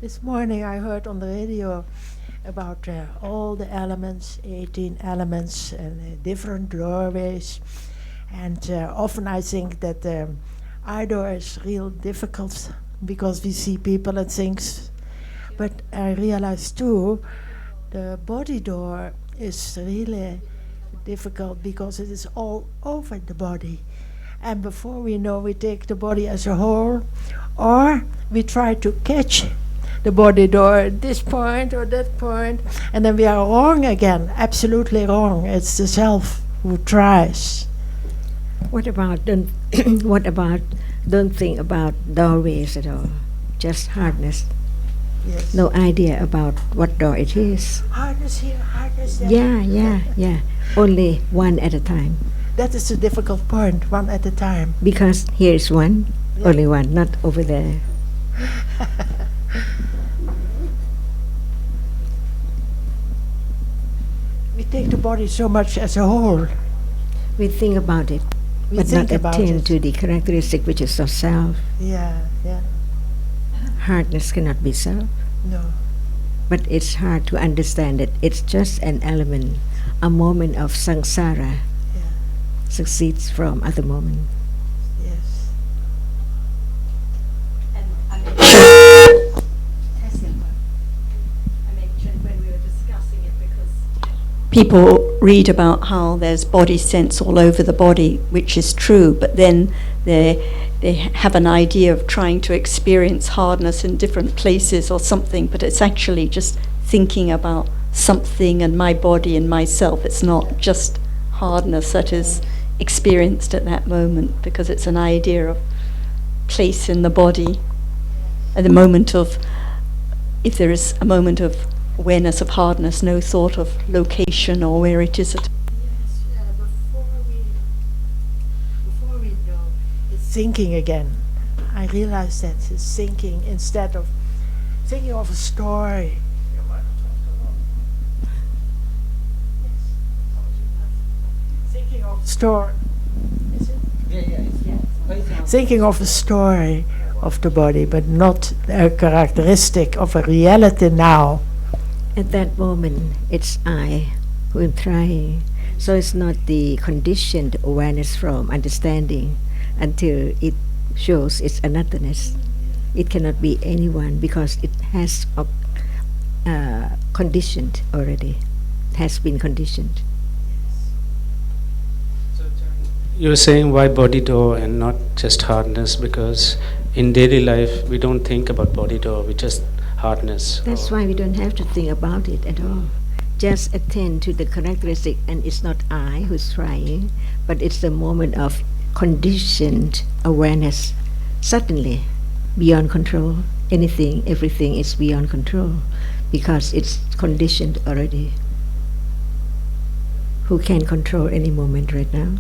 This morning I heard on the radio about all the elements, 18 elements, and different doorways. And often I think that the eye door is real difficult because we see people and things. But I realize too, the body door is really difficult because it is all over the body. And before we know, we take the body as a whole, or we try to catch the body door at this point or that point, and then we are wrong again, absolutely wrong. It's the self who tries. What about don't think about doorways at all, just hardness. Yes. No idea about what door it is. Hardness here, hardness there. Yeah. Only one at a time. That is the difficult point, one at a time. Because here is one, Yeah. only one, not over there. We take the body so much as a whole. We think about it, We but think not about attend it. to the characteristic which is of self. Yeah. Hardness cannot be self, No. but it's hard to understand that it's just an element, a moment of samsara Yeah. succeeds from other moment. Yes. And I mentioned when we were discussing it because people read about how there's body sense all over the body, which is true, but then they have an idea of trying to experience hardness in different places or something, but it's actually just thinking about something and my body and myself. It's not just hardness that is experienced at that moment, because it's an idea of place in the body. At the moment of, if there is a moment of awareness of hardness, no thought of location or where it is at. Yes, before we know, it's thinking again. I realize that it's thinking instead of thinking of a story. Thinking of story. Is it? Thinking of a story of the body, but not a characteristic of a reality now. At that moment, it's I who am trying. So it's not the conditioned awareness from understanding until it shows its anotherness. It cannot be anyone because it has conditioned already. It has been conditioned. You're saying why body door and not just hardness, because in daily life we don't think about body door, we just hardness. That's why we don't have to think about it at all. Just attend to the characteristic, and it's not I who's trying, but it's the moment of conditioned awareness. Suddenly, beyond control, everything is beyond control because it's conditioned already. Who can control any moment right now?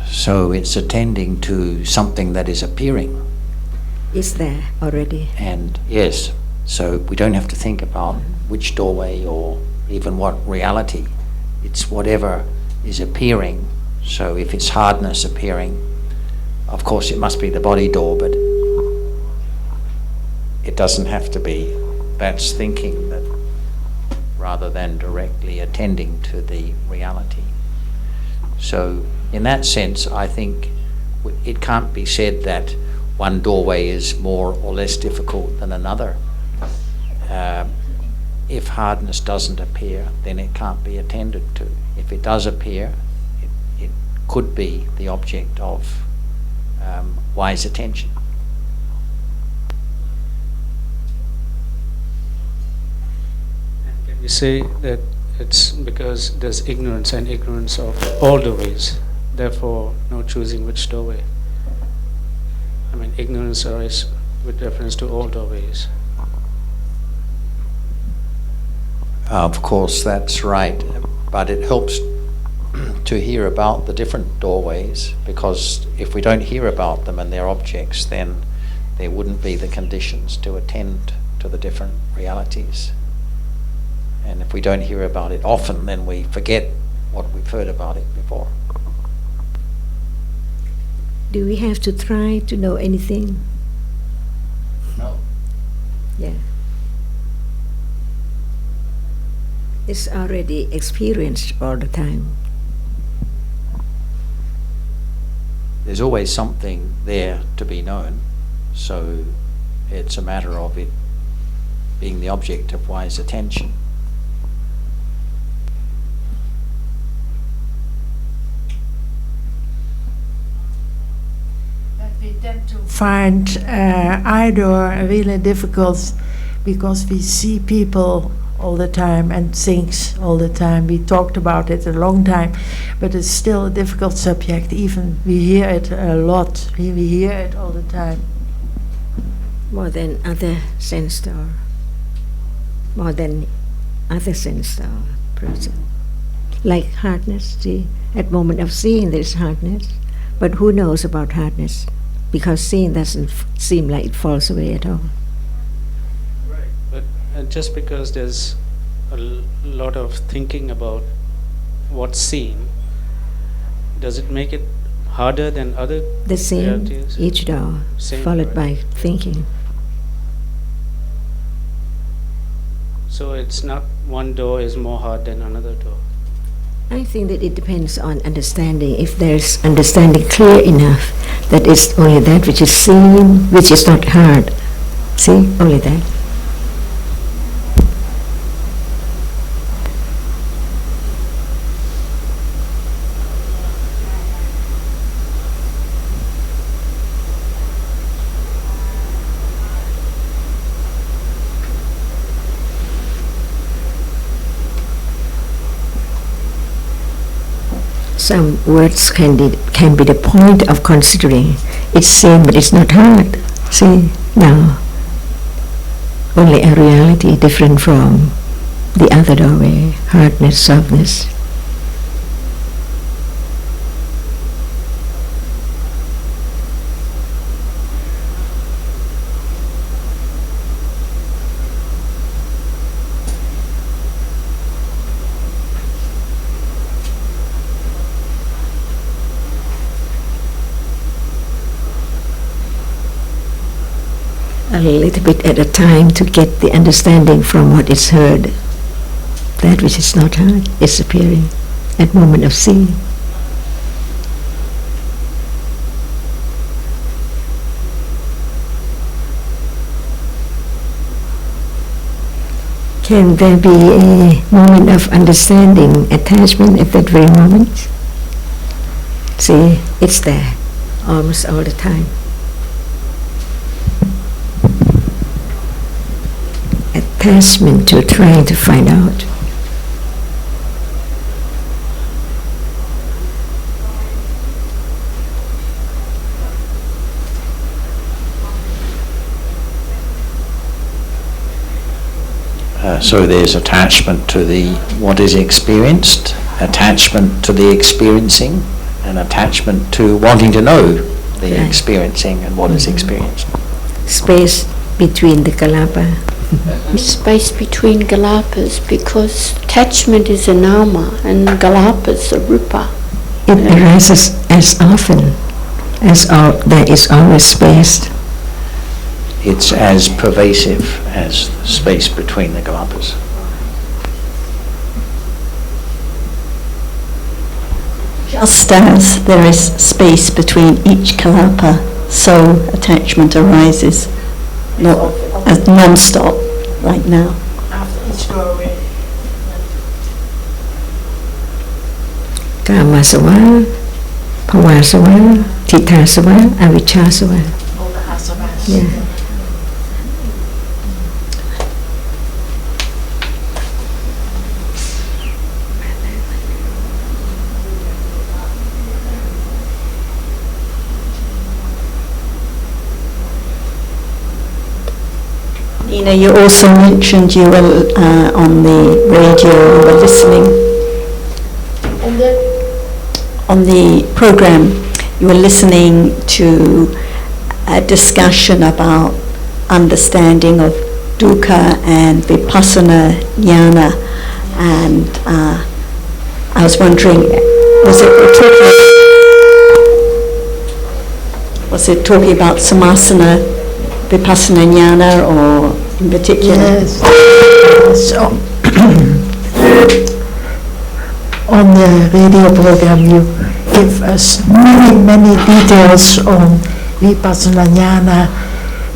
So it's attending to something that is appearing. It's there already. And yes, so we don't have to think about which doorway or even what reality. It's whatever is appearing. So if it's hardness appearing, of course it must be the body door, but it doesn't have to be. That's thinking that rather than directly attending to the reality. So in that sense, I think it can't be said that one doorway is more or less difficult than another. If hardness doesn't appear, then it can't be attended to. If it does appear, it could be the object of wise attention. And can we say that it's because there's ignorance and ignorance of all doorways, therefore no choosing which doorway? I mean, ignorance arises with reference to all doorways. Of course, that's right, but it helps to hear about the different doorways, because if we don't hear about them and their objects, then there wouldn't be the conditions to attend to the different realities. And if we don't hear about it often, then we forget what we've heard about it before. Do we have to try to know anything? No. Yeah. It's already experienced all the time. There's always something there to be known, so it's a matter of it being the object of wise attention. But we tend to find idle really difficult because we see people all the time and things all the time. We talked about it a long time, but it's still a difficult subject. Even we hear it a lot. We hear it all the time. More than other sense door. More than other sense door person. Like hardness, see, at moment of seeing there's hardness, but who knows about hardness? Because seeing doesn't seem like it falls away at all. Right. But just because there's a lot of thinking about what's seen, does it make it harder than other The same, realities? each door, Same, followed right. by thinking. So it's not one door is more hard than another door. I think that it depends on understanding. If there's understanding clear enough that it's only that which is seen, which is not heard. See, only that. Some words can be the point of considering. It's seen, but it's not heard. See, now, only a reality different from the other doorway, hardness, softness. A little bit at a time to get the understanding from what is heard. That which is not heard is appearing at moment of seeing. Can there be a moment of understanding, attachment at that very moment? See, it's there almost all the time. Attachment to trying to find out. So there's attachment to the what is experienced, attachment to the experiencing, and attachment to wanting to know the Right. experiencing and what is experienced. Space between the kalapa. Space between galapas, because attachment is a nama and galapas a rupa. It arises as often as there is always space. It's as pervasive as the space between the kalapas. Just as there is space between each kalapa, so attachment arises, not as non-stop, like now. After each doorway. Kamasawa, Pawasawa, Titasawa, Aviccasawa. All the asanas. Yeah. Nina, you also mentioned you were on the radio, you were listening. On the program, you were listening to a discussion about understanding of dukkha and vipassana jnana, and I was wondering, was it talking about samasana Vipassana Jnana, or in particular? Yes. So, on the radio program you give us many, many details on Vipassana Jnana,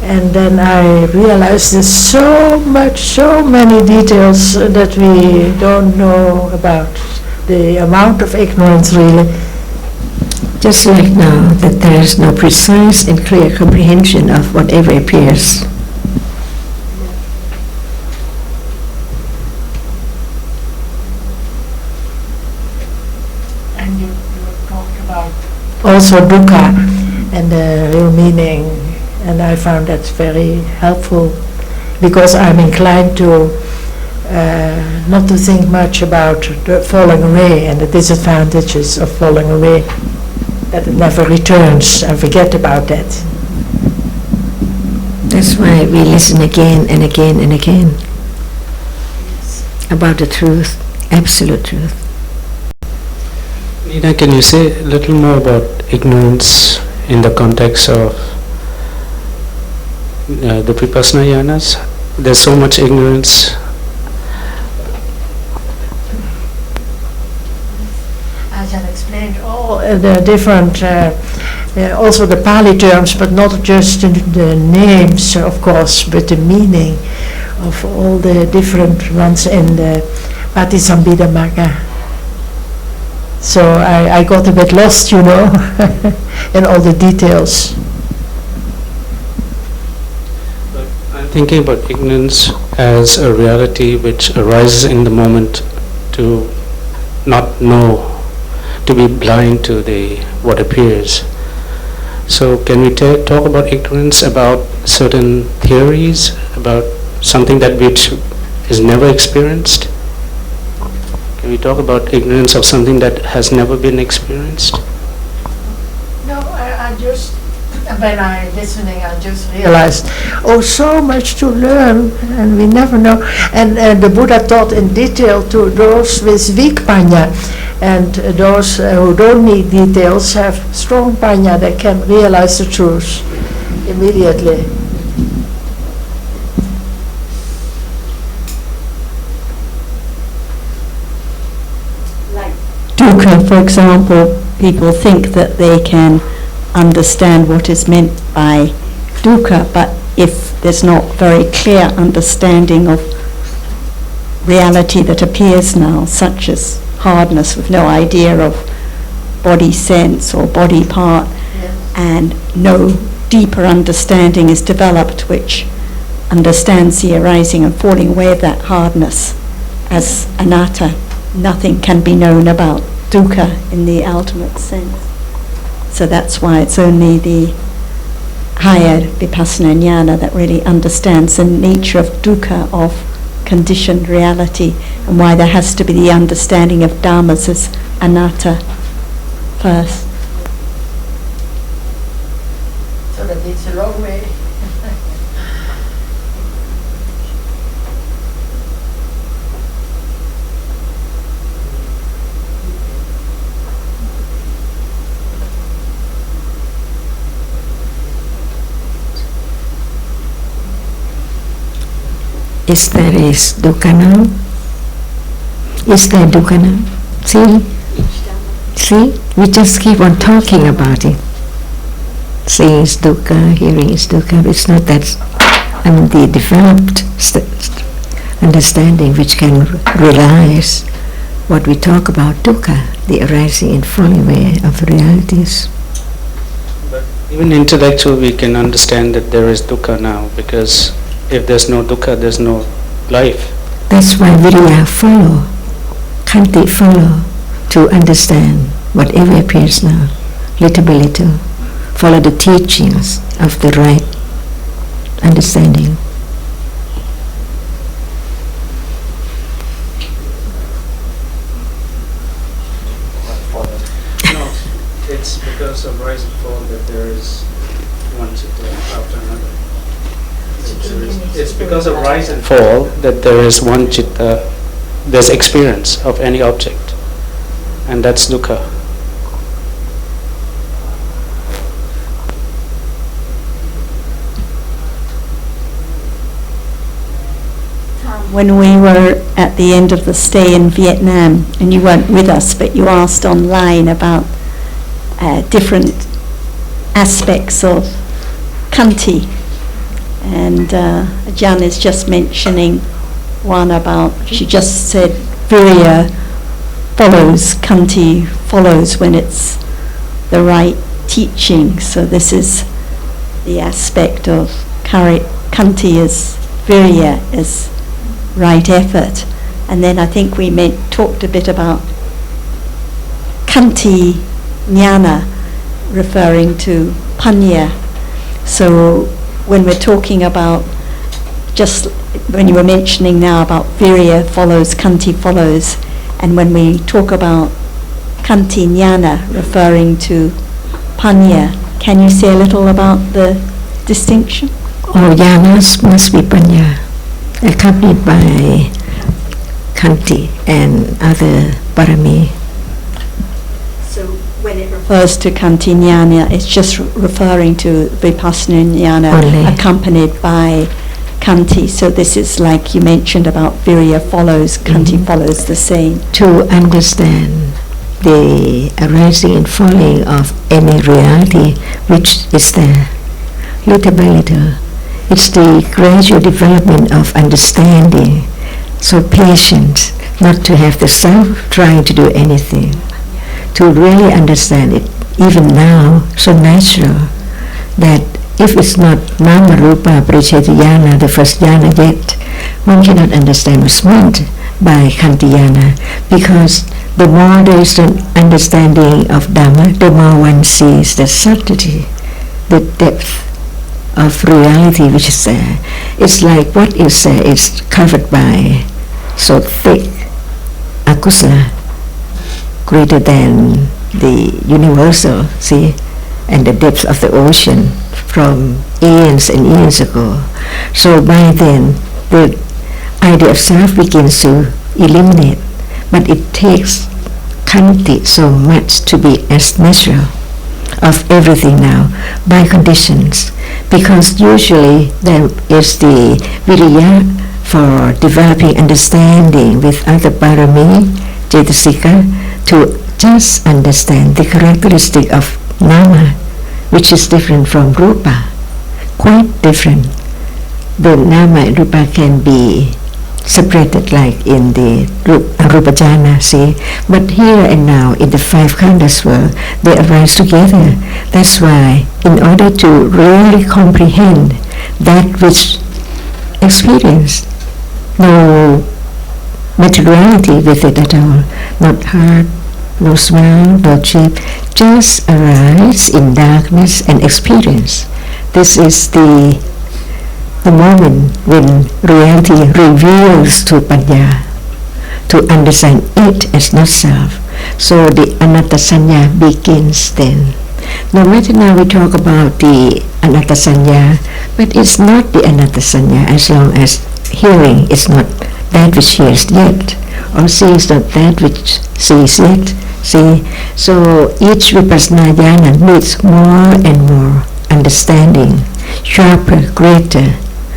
and then I realized there's so many details that we don't know about, the amount of ignorance really. Just like now, that there is no precise and clear comprehension of whatever appears. And you talked about also dukkha and the real meaning, and I found that very helpful, because I'm inclined to not to think much about the falling away and the disadvantages of falling away, that it never returns. I forget about that. That's why we listen again and again and again about the truth, absolute truth. Nina, can you say a little more about ignorance in the context of the Vipassana Jnanas? There's so much ignorance. As I explained, all the different, also the Pali terms, but not just the names, of course, but the meaning of all the different ones in the Patisambhida Magga. So I got a bit lost, in all the details. But I'm thinking about ignorance as a reality which arises in the moment, to not know, to be blind to what appears. So can we talk about ignorance, about certain theories, about something which is never experienced? Can we talk about ignorance of something that has never been experienced? No, I just, when I'm listening, I just realized, so much to learn, and we never know. And the Buddha taught in detail to those with weak panya, and those who don't need details have strong panya, they can realize the truth immediately. Dukkha, for example, people think that they can understand what is meant by dukkha, but if there's not very clear understanding of reality that appears now, such as hardness with no idea of body sense or body part, and no deeper understanding is developed which understands the arising and falling away of that hardness as anatta, nothing can be known about dukkha in the ultimate sense. So that's why it's only the higher Vipassana Jnana that really understands the nature of dukkha, of conditioned reality, and why there has to be the understanding of dhammas as anatta first. So that it's a long way. Is there dukkha now? Is there dukkha now? See? We just keep on talking about it. Seeing is dukkha, hearing is dukkha. It's not that the developed understanding which can realize what we talk about, dukkha, the arising and falling away of realities. But even intellectual, we can understand that there is dukkha now, because if there's no dukkha, there's no life. That's why virya follow, khanti follow, to understand whatever appears now, little by little. Follow the teachings of the right understanding. No, it's because of rise and fall that there is one chitta after another. It's because of rise and fall that there is one chitta, there's experience of any object, and that's dukkha. When we were at the end of the stay in Vietnam, and you weren't with us, but you asked online about different aspects of Kanti, and Jan is just mentioning one about, she just said Virya follows, Kanti follows when it's the right teaching. So this is the aspect of Kanti as Virya as right effort. And then I think we talked a bit about Kanti Jnana, referring to Panya. So when we're talking about, just when you were mentioning now about Virya follows, Kanti follows, and when we talk about Kanti Jnana referring to Panya, can you say a little about the distinction? All jhanas must be panya, accompanied by Kanti and other parami. So when it refers to Kanti Jnana, it's just referring to Vipassana Jnana Only. accompanied by Kanti. So this is like you mentioned about Virya follows, Kanti follows the same. To understand the arising and falling of any reality which is there, little by little. It's the gradual development of understanding. So patient, not to have the self trying to do anything. To really understand it, even now, so natural, that if it's not Nama Rupa Paricheta Jnana, the first jhana yet, one cannot understand what's meant by Kanti Jnana, because the more there is an understanding of Dhamma, the more one sees the subtlety, the depth of reality which is there. It's like what is there is covered by so thick akusala, greater than the universal, see, and the depth of the ocean from eons and eons ago. So by then, the idea of self begins to eliminate, but it takes Kanti so much to be as natural of everything now by conditions, because usually there is the virya for developing understanding with other parami, cetasika, to just understand the characteristic of nama, which is different from rupa, quite different. The nama and rupa can be separated like in the rupa jhana, see, but here and now in the five khandas world they arise together. That's why in order to really comprehend that which experience, no materiality with it at all, not heart, no smell, no shape, just arise in darkness and experience. This is the moment when reality reveals to Panya, to understand it as not self. So the anatta sanya begins then. No matter now we talk about the anatta sanya, but it's not the anatta sanya as long as hearing is not that which hears yet, or seeing is not that which sees yet. See, so each vipassana jhana needs more and more understanding, sharper, greater,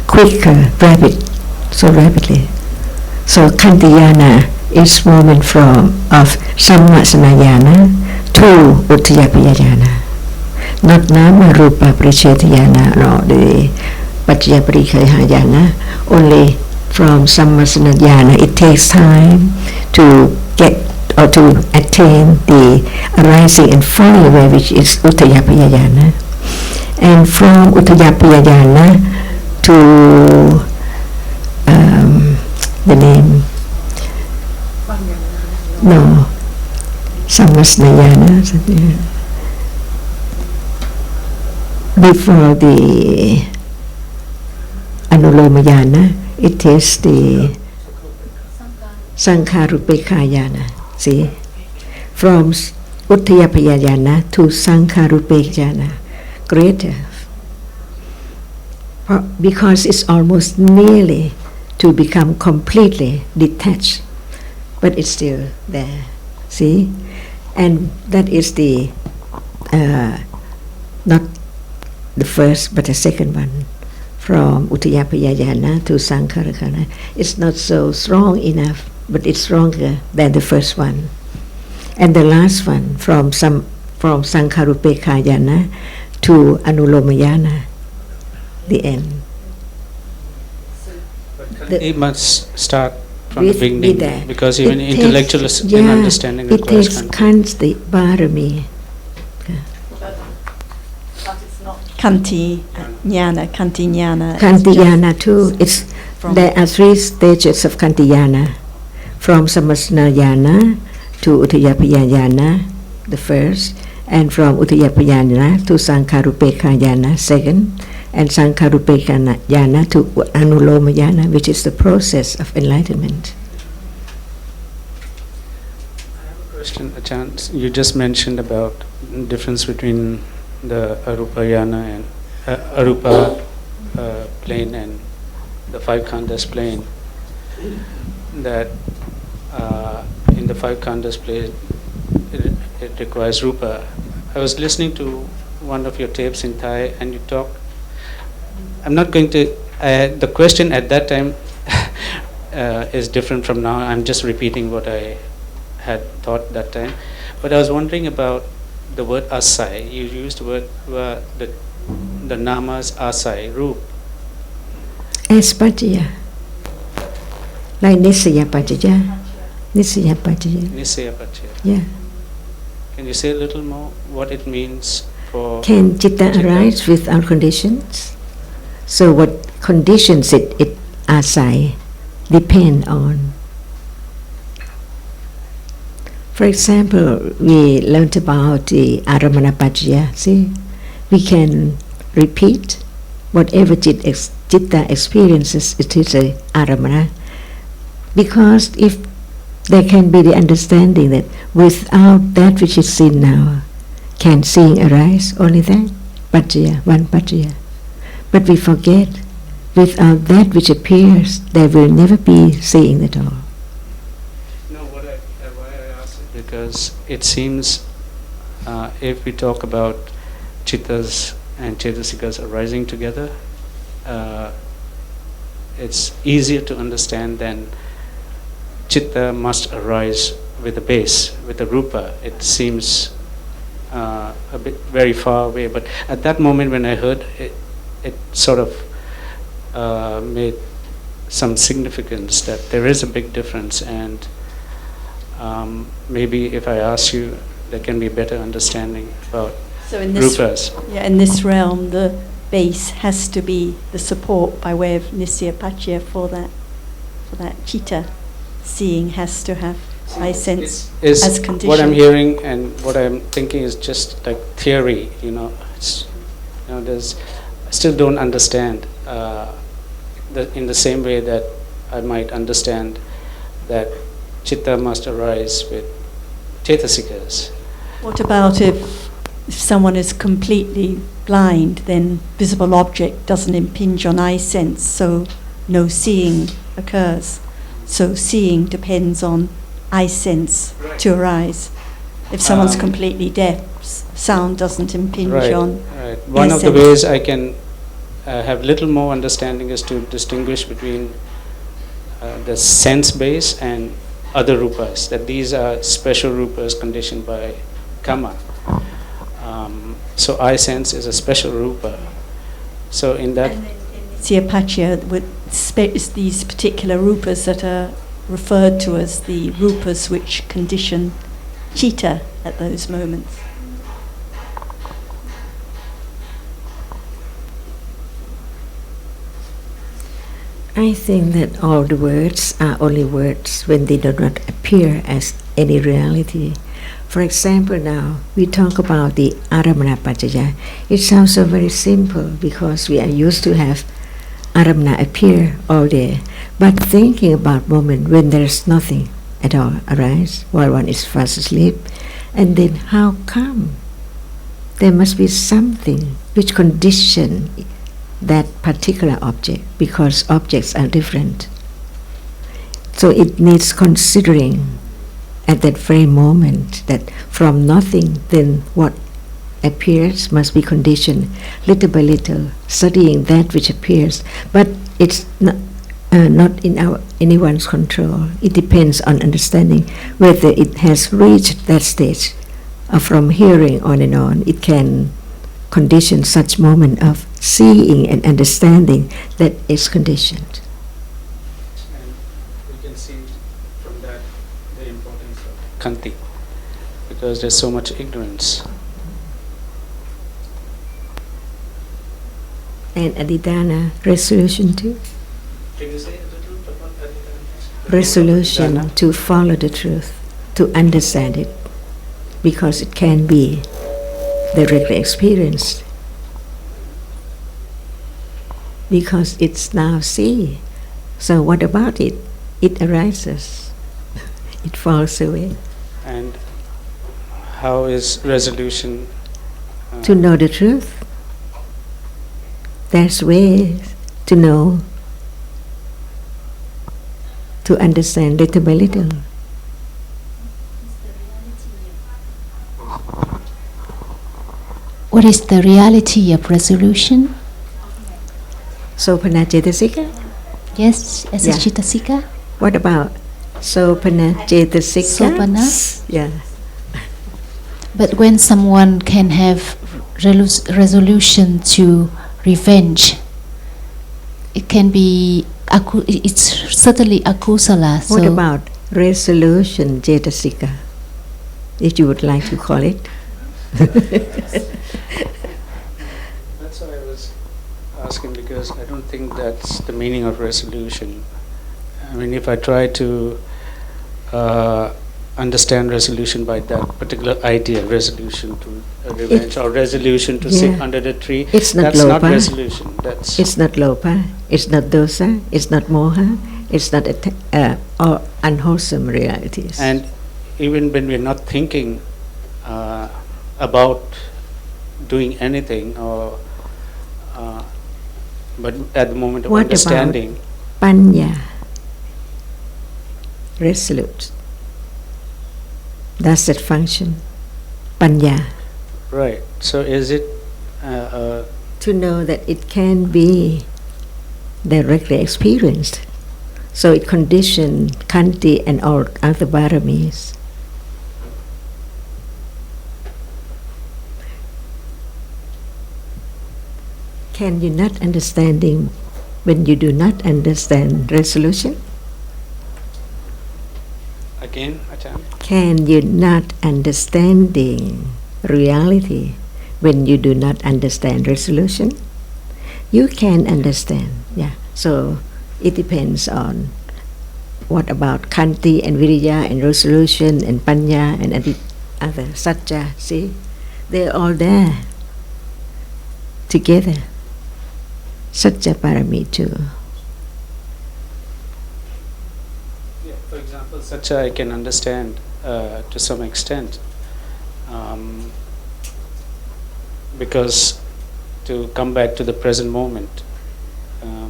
quicker, so rapidly. So Kanti Jnana is movement from of Sammasana Jnana to Uttiyapaya Jnana. Not Nama Rupa Paricheta Jnana, no, the Paccaya Jnana, only from Sammasana Jnana. It takes time to get or to attain the arising and falling away, which is Uttiyapaya Jnana. And from Uttiyapaya Jnana to the name, no, Sammasana Jnana. Before the Anuloma Jnana, it is the Sankharupeka Jnana. See, from Uttiyapaya Jnana to Sankharupeka Jnana, greater, because it's almost nearly to become completely detached, but it's still there. See, and that is the not the first but the second one. from Uttiyapayayana to Sankarakana, it's not so strong enough, but it's stronger than the first one. And the last one from Sankarupekayana to Anulomayana, the end. It must start from the with beginning, there. because even It intellectuals takes- in yeah, understanding it requires takes Kanti. Kanti Bharami. Kanti Jnana, Kanti Jnana. Kantiyana too. It's from- there are 3 stages of Kantiyana, from Samasnayana to Uttiyapayana, the first, and from Uttiyapayana to Sankarupekayana, second, and Sankarupekayana to Anulomayana, which is the process of enlightenment. Question, Ajahn, you just mentioned about the difference between the Arupayana and Arupa plane and the 5 khandas plane. That in the 5 khandas plane, it requires Rupa. I was listening to one of your tapes in Thai, and you talk. I'm not going to. The question at that time is different from now. I'm just repeating what I had thought that time. But I was wondering about the word asai. You used the word the namas asai, roop. As Pajaya, like Nisaya Pajaya. Nisaya Pajaya. Nisaya Pachaya. Yeah. Can you say a little more what it means for Can Chitta arise without conditions? So what conditions it asai depend on. For example, we learned about the Aramana Pajaya. See, we can repeat whatever Chitta experiences, it is a Aramana. Because if there can be the understanding that without that which is seen now, can seeing arise? Only that? Pajaya, one Pajaya. But we forget, without that which appears, there will never be seeing at all. No, why I asked it, because it seems if we talk about Chittas and Chetasikas arising together, it's easier to understand than Chitta must arise with a base, with a Rupa. It seems a bit very far away, but at that moment when I heard it, it sort of made some significance that there is a big difference, and maybe if I ask you, there can be better understanding about So in this, Rupas. yeah, in this realm, the base has to be the support by way of Nisya Pachya for that Chitta. Seeing has to have eye sense Is as condition. what I'm hearing and what I'm thinking is just like theory, it's, there's, I still don't understand in the same way that I might understand that Chitta must arise with Chetasikas. What about if someone is completely blind, then visible object doesn't impinge on eye sense, so no seeing occurs. So seeing depends on eye sense to arise. If someone's completely deaf, sound doesn't impinge on Right. One ear of the sense. ways I can have little more understanding is to distinguish between the sense base and other rupas, that these are special rupas conditioned by karma. So eye sense is a special rupa. So in that, Siapachya is these particular rupas that are referred to as the rupas which condition Chitta at those moments. I think that all the words are only words when they do not appear as any reality. For example, now we talk about the Aramana Pachaya. It sounds so very simple because we are used to have Aramana appear all day. But thinking about moment when there is nothing at all arise while one is fast asleep, and then how come? There must be something which condition that particular object, because objects are different. So it needs considering at that very moment that from nothing, then what appears must be conditioned little by little, studying that which appears, but it's not in anyone's control. It depends on understanding whether it has reached that stage. From hearing on and on, it can condition such moment of seeing and understanding that is conditioned. And we can see from that the importance of Kanti, because there's so much ignorance. And Adhidana, resolution too. Can you say a little about Adhidana? Resolution Adhidana? to follow the truth, to understand it, because it can be directly experienced. Because it's now see. So what about it? It arises. It falls away. And how is resolution? To know the truth. There's ways to know, to understand little by little. What is the reality of resolution? Sopana Cetasika? Yes, as a Yeah. Chitasika. What about Sopana Cetasika? Sopana? Yeah. But when someone can have resolution to revenge, it can be, it's certainly akusala. What about resolution Cetasika, if you would like to call it? That's why I was asking, because I don't think that's the meaning of resolution. I mean, if I try to understand resolution by that particular idea, resolution to revenge or resolution to sit under the tree, It's not that's not lopa. resolution. That's It's not lopa, it's not dosa, it's not moha, it's not or unwholesome realities. and even when we're not thinking about doing anything, or but at the moment of What about understanding, Panya, resolute. Does that function? Panya. right? So is it To know that it can be directly experienced. So it conditioned Kanti and all other baramis. Can you not understanding when you do not understand resolution? again, Ajahn? Can you not understanding reality when you do not understand resolution? You can understand, yeah. So it depends on what about Kanti and Viriya and resolution and Panya and other Satya, see? They're all there together. Satya Parami too. Yeah, for example, Satya I can understand to some extent, because to come back to the present moment.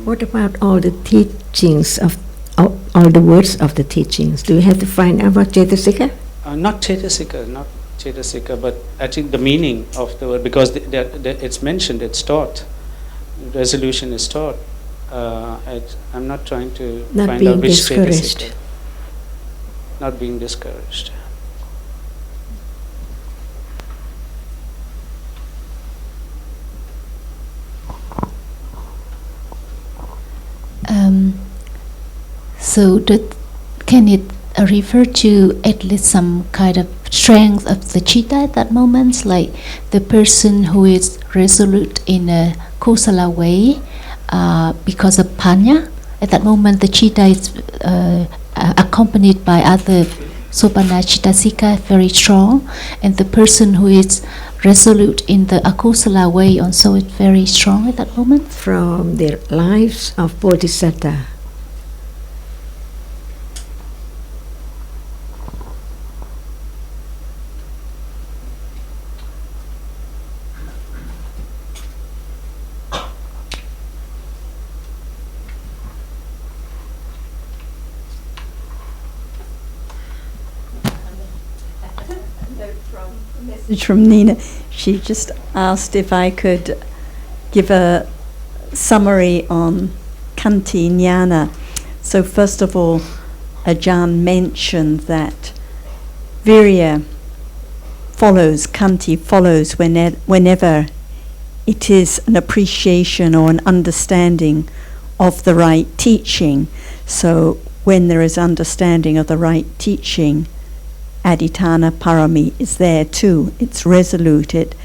What about all the teachings of all the words of the teachings? Do we have to find out about Cetasika? Not Cetasika, but actually the meaning of the word, because it's mentioned, it's taught. Resolution is taught. I'm not trying to Not find being out which discouraged. Cetasika. Not being discouraged. So can it refer to at least some kind of strength of the chitta at that moment, like the person who is resolute in a kusala way because of panya? At that moment, the chitta is accompanied by other sopana chittasika, very strong, and the person who is resolute in the akusala way also is very strong at that moment. From their lives of Bodhisattva. message from Nina. She just asked if I could give a summary on Kanti Jnana. So first of all, Ajahn mentioned that Virya follows, Kanti follows whenever it is an appreciation or an understanding of the right teaching. So when there is understanding of the right teaching, Adhitthana Parami is there too. It's resolute. It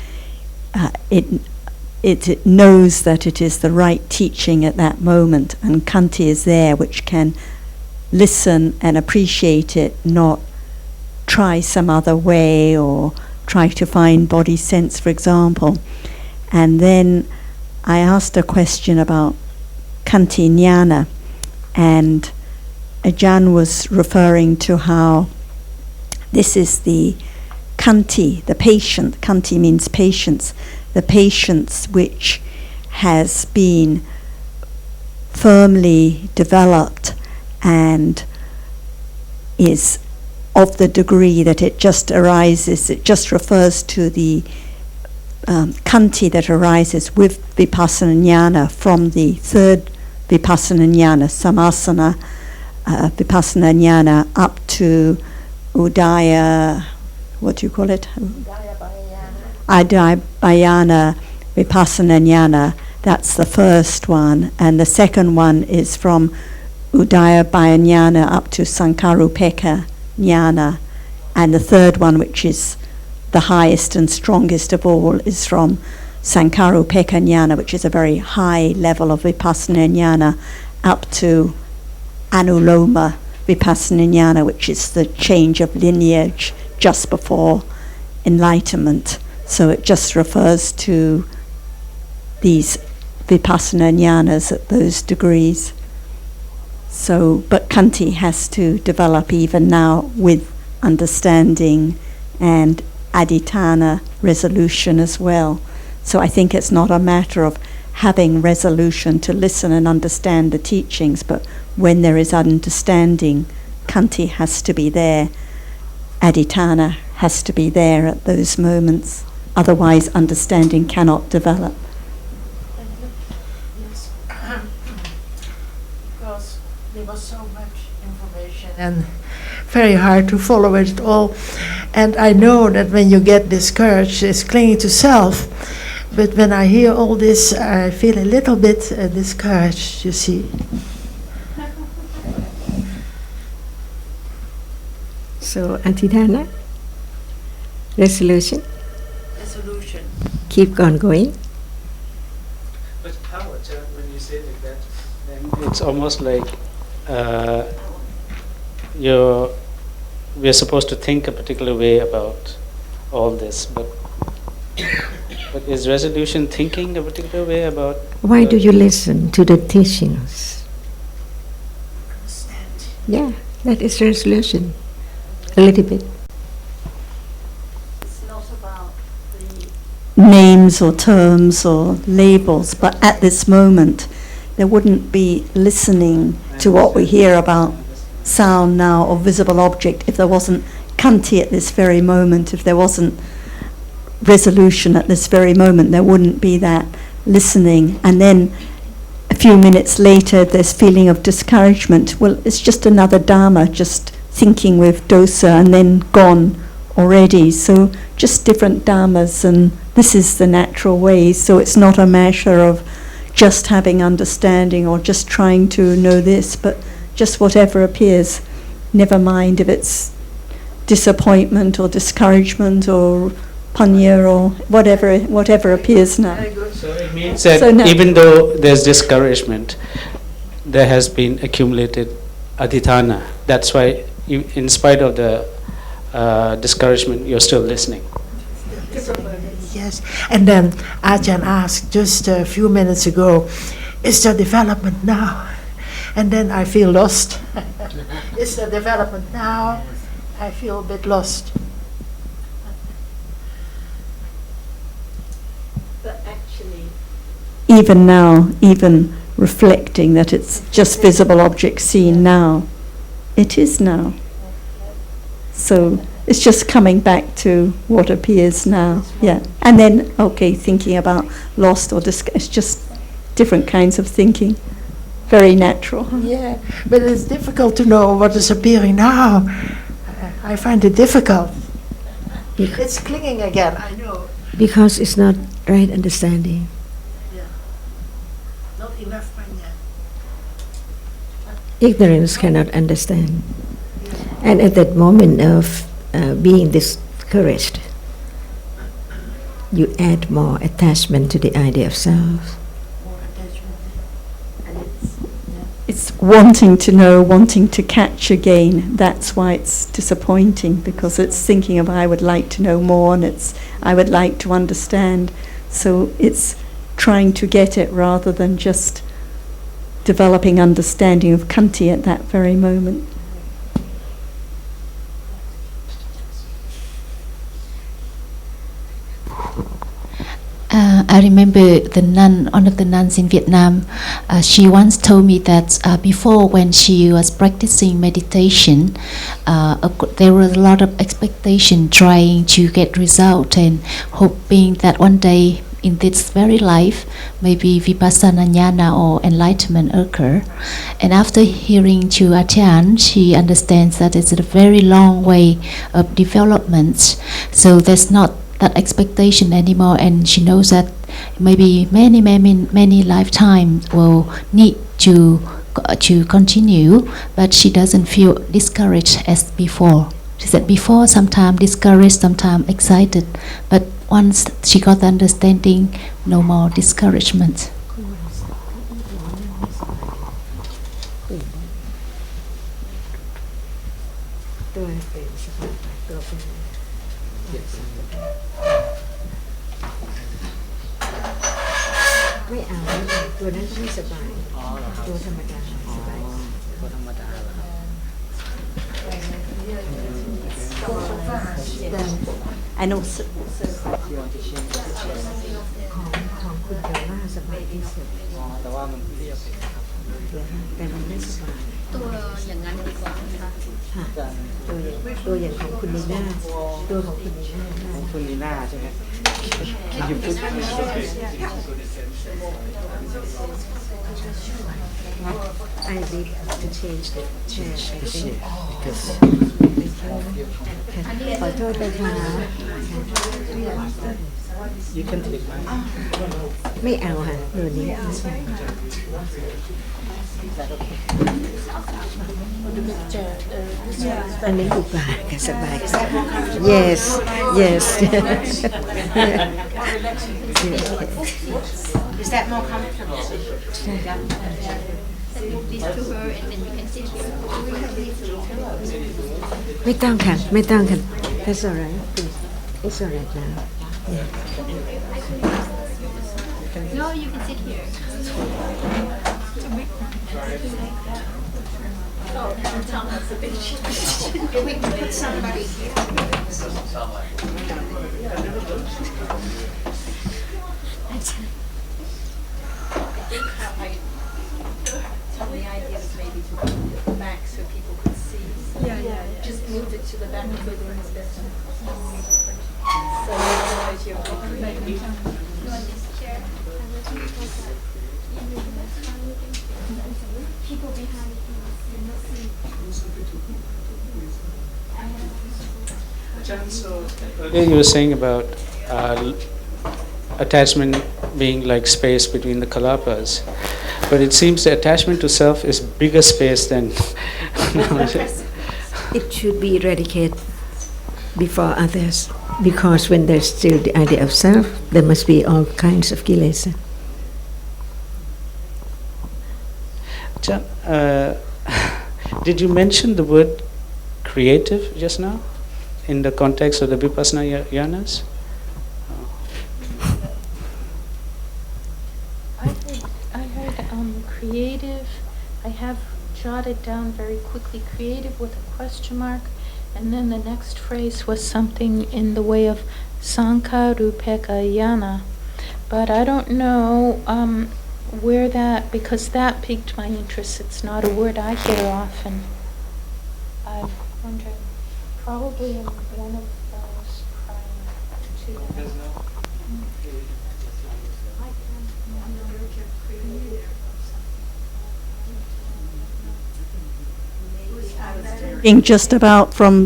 knows that it is the right teaching at that moment, and Kanti is there, which can listen and appreciate it, not try some other way or try to find body sense, for example. And then I asked a question about Kanti Jnana, and Ajahn was referring to how this is the Kanti, the patient. Kanti means patience. The patience which has been firmly developed and is of the degree that it just arises, it just refers to the Kanti that arises with Vipassana Jnana from the third Vipassana Jnana, Samasana Vipassana Jnana, up to Udaya, what do you call it? Udayabhayana Vipassana Jnana. That's the first one. And the second one is from Udayabhayana up to Sankarupeka Jnana. And the third one, which is the highest and strongest of all, is from Sankarupeka Jnana, which is a very high level of Vipassana Jnana, up to Anuloma Vipassana Jnana, which is the change of lineage just before enlightenment. So it just refers to these Vipassana Jnanas at those degrees. So, but Kanti has to develop even now with understanding and Adhitthana resolution as well. So I think it's not a matter of having resolution to listen and understand the teachings, but when there is understanding, Kanti has to be there, Adhitthana has to be there at those moments. Otherwise, understanding cannot develop. Yes, because there was so much information and very hard to follow it all. And I know that when you get discouraged, it's clinging to self. But when I hear all this, I feel a little bit discouraged, you see. So, Adhitthana, resolution. Keep on going. But how, when you say like that, then it's almost like we're supposed to think a particular way about all this, but is resolution thinking a particular way about? Why do you listen to the teachings? Understand. Yeah, that is resolution. A little bit. It's not about the names or terms or labels, but at this moment there wouldn't be listening to what we hear about sound now or visible object if there wasn't Kanti at this very moment, if there wasn't resolution at this very moment, there wouldn't be that listening. And then a few minutes later there's feeling of discouragement. Well, it's just another Dhamma, just thinking with dosa and then gone already. So just different Dhammas, and this is the natural way. So it's not a matter of just having understanding or just trying to know this, but just whatever appears. Never mind if it's disappointment or discouragement or panya or whatever appears now. So it means that So now, even though there's discouragement, there has been accumulated adhitthana. That's why, in spite of the discouragement, you're still listening. Yes, and then Ajahn asked just a few minutes ago, is there development now? And then I feel lost. Is there development now? I feel a bit lost. But actually, even now, even reflecting that it's just visible objects seen now, it is now. So it's just coming back to what appears now. Yeah. And then, okay, thinking about lost or it's just different kinds of thinking. Very natural. Yeah, but it's difficult to know what is appearing now. I find it difficult. It's clinging again, I know. Because it's not right understanding. Yeah. Not enough manya. Ignorance cannot understand. And at that moment of being discouraged, you add more attachment to the idea of self. More attachment. And It's wanting to know, wanting to catch again. That's why it's disappointing, because it's thinking of I would like to know more, and it's I would like to understand. So it's trying to get it rather than just developing understanding of Kanti at that very moment. I remember the nun, one of the nuns in Vietnam, she once told me that before, when she was practicing meditation, there was a lot of expectation trying to get result and hoping that one day in this very life, maybe vipassana jnana or enlightenment occur. And after hearing to Ajahn, she understands that it's a very long way of development. So there's not that expectation anymore, and she knows that maybe many lifetimes will need to continue, but she doesn't feel discouraged as before. She said before, sometimes discouraged, sometimes excited, but once she got the understanding, no more discouragement. And also, แต่ว่ามันเรียบ แต่มันไม่สบาย ตัวอย่างนั้นดีกว่าค่ะ ค่ะตัวอย่างของคุณนีน่าตัวของคุณนีน่า ของคุณนีน่าใช่ไหม You put I need to change the chair because ขอโทษนะคะ You can take mine ไม่เอาค่ะตัวนี้อันนี้ดีกว่าค่ะสบาย yes yes Is that more comfortable? Move this to her and then you can sit here. ไม่ต้องค่ะไม่ต้องค่ะ that's alright it's alright now No, you can sit here. Oh, Thomas, a bit. We can put somebody here. I think the idea was maybe to move it back so people could see. Just move it to the back of the room is better. So otherwise you're walking. You want this chair? People behind you see. Earlier you were saying about attachment being like space between the kalapas, but it seems the attachment to self is bigger space than it should be eradicated before others because when there's still the idea of self there must be all kinds of kilesa. Did you mention the word creative just now in the context of the vipassana jhanas? I heard creative. I have jotted down very quickly creative with a question mark, and then the next phrase was something in the way of sankarupeka jhana, but I don't know where that, because that piqued my interest. It's not a word I hear often. I'm wondering. Probably in one of those prior to that. Just about from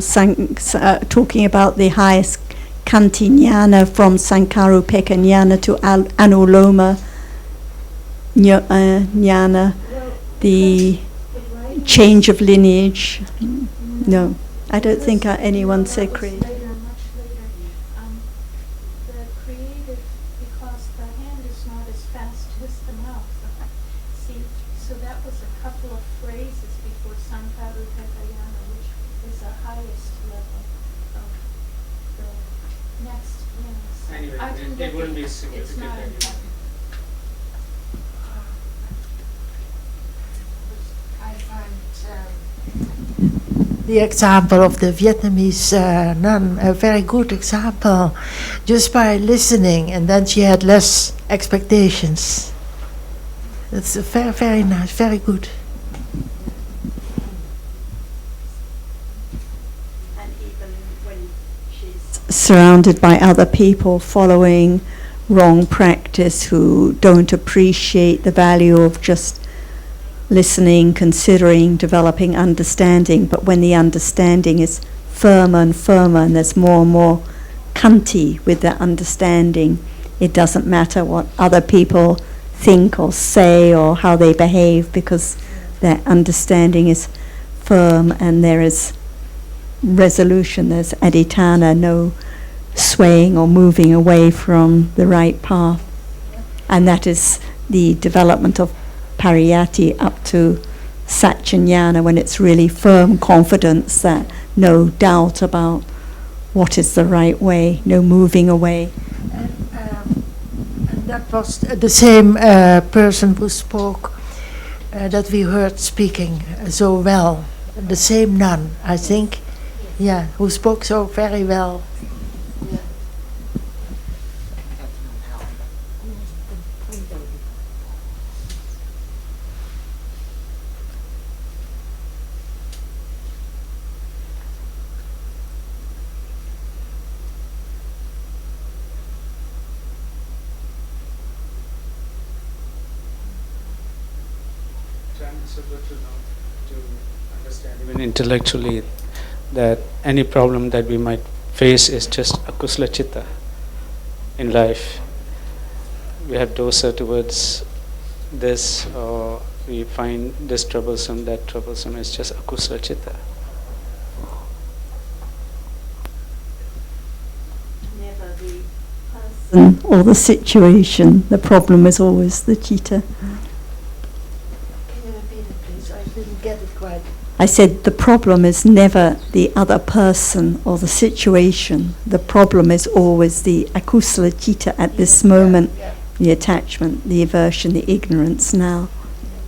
talking about the highest Kanti Jnana from Sankarupeka Jnana to Anuloma Jnana, the change of lineage. No, I don't think anyone said creative. Much later. The creative, because the hand is not as fast as the mouth. See, so that was a couple of phrases before Sankarupekayana, which is the highest level of the next ones. Anyway, I didn't it get wouldn't the- be It's significant not anyway. important. I find the example of the Vietnamese nun a very good example, just by listening, and then she had less expectations. That's very, very nice, very good. And even when she's Surrounded by other people following wrong practice who don't appreciate the value of just listening, considering, developing understanding, but when the understanding is firmer and firmer and there's more and more kanti with that understanding, it doesn't matter what other people think or say or how they behave, because that understanding is firm and there is resolution, there's adhitthana, no swaying or moving away from the right path. And that is the development of pariyati up to satchanyana, when it's really firm confidence, that no doubt about what is the right way, no moving away. And that was the same person who spoke, that we heard speaking so well. The same nun, I think, yeah, who spoke so very well. It's so good to know, to understand even intellectually, that any problem that we might face is just akusala chitta in life. We have dosa towards this, or we find this troublesome, that troublesome. It's just akusala chitta. Never the person or the situation. The problem is always the chitta. Can you repeat it, please? I didn't get it quite. I said the problem is never the other person or the situation. The problem is always the akusala chitta at this moment, the attachment, the aversion, the ignorance now.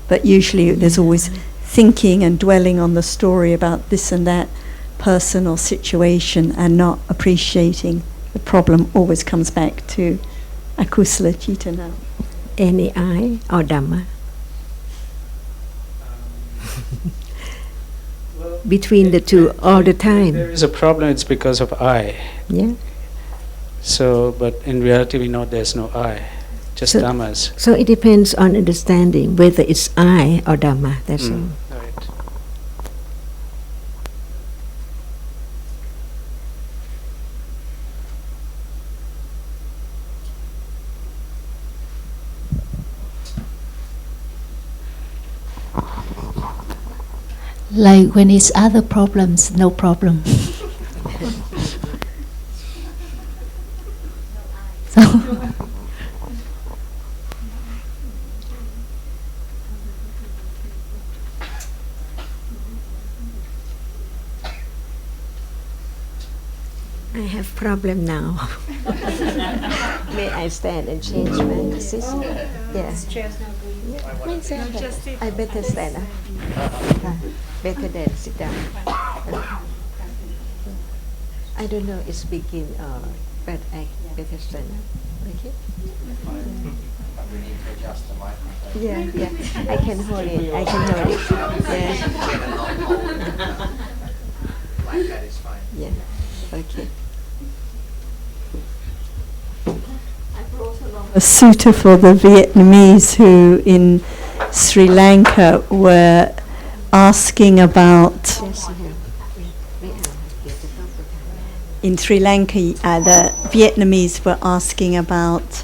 But usually there's always thinking and dwelling on the story about this and that person or situation and not appreciating. The problem always comes back to akusala chitta now. Any I or Dhamma? Well, Between the two all the If time. there is a problem, it's because of I. Yeah. So, but in reality, we know there's no I, just So- dhammas. So it depends on understanding whether it's I or Dhamma. That's all. Right. Like when it's other problems, no problem. So I have problem now. May I stand and change my position? Yeah. I better stand up. Better than sit down. I don't know it's begin but I better stand up. Okay? We need to adjust the microphone. Yeah. I can hold it. I can hold it. Yeah. Like that is fine. Yeah. Okay. A sutta for the Vietnamese who in Sri Lanka were asking about. In Sri Lanka, the Vietnamese were asking about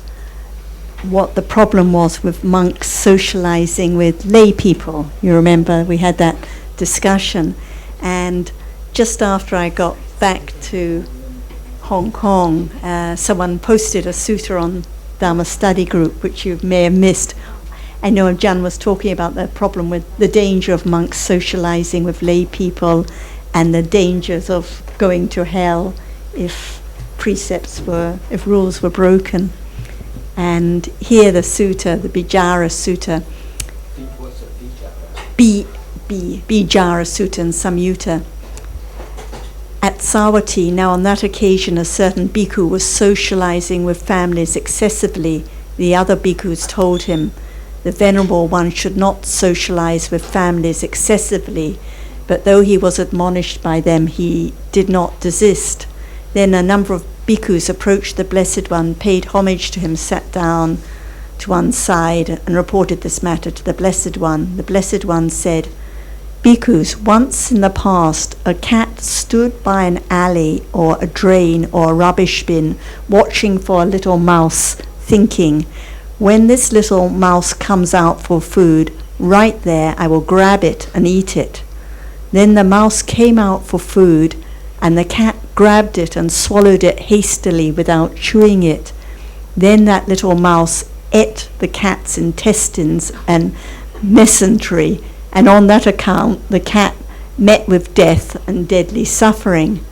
what the problem was with monks socializing with lay people. You remember we had that discussion. And just after I got back to Hong Kong, someone posted a sutta on Dhamma study group, which you may have missed. I know Jan was talking about the problem with the danger of monks socializing with lay people and the dangers of going to hell if rules were broken. And here the sutta, the Bijara Sutta, Bijara Sutta and Samyutta. At Savatthi, now on that occasion a certain bhikkhu was socializing with families excessively. The other bhikkhus told him, the Venerable One should not socialize with families excessively, but though he was admonished by them, he did not desist. Then a number of bhikkhus approached the Blessed One, paid homage to him, sat down to one side and reported this matter to the Blessed One. The Blessed One said, Bhikkhus, once in the past a cat stood by an alley or a drain or a rubbish bin watching for a little mouse, thinking, when this little mouse comes out for food, right there I will grab it and eat it. Then the mouse came out for food and the cat grabbed it and swallowed it hastily without chewing it. Then that little mouse ate the cat's intestines and mesentery, and on that account the cat met with death and deadly suffering.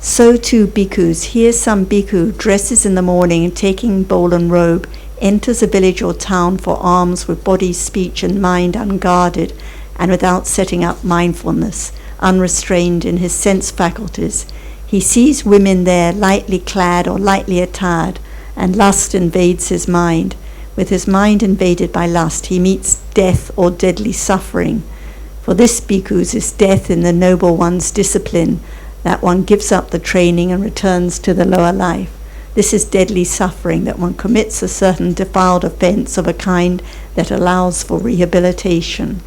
So too, bhikkhus, here some bhikkhu dresses in the morning and taking bowl and robe, enters a village or town for alms with body, speech and mind unguarded and without setting up mindfulness, unrestrained in his sense faculties. He sees women there lightly clad or lightly attired, and lust invades his mind. With his mind invaded by lust, he meets death or deadly suffering. For this bhikkhus is death in the Noble One's discipline, that one gives up the training and returns to the lower life. This is deadly suffering, that one commits a certain defiled offense of a kind that allows for rehabilitation.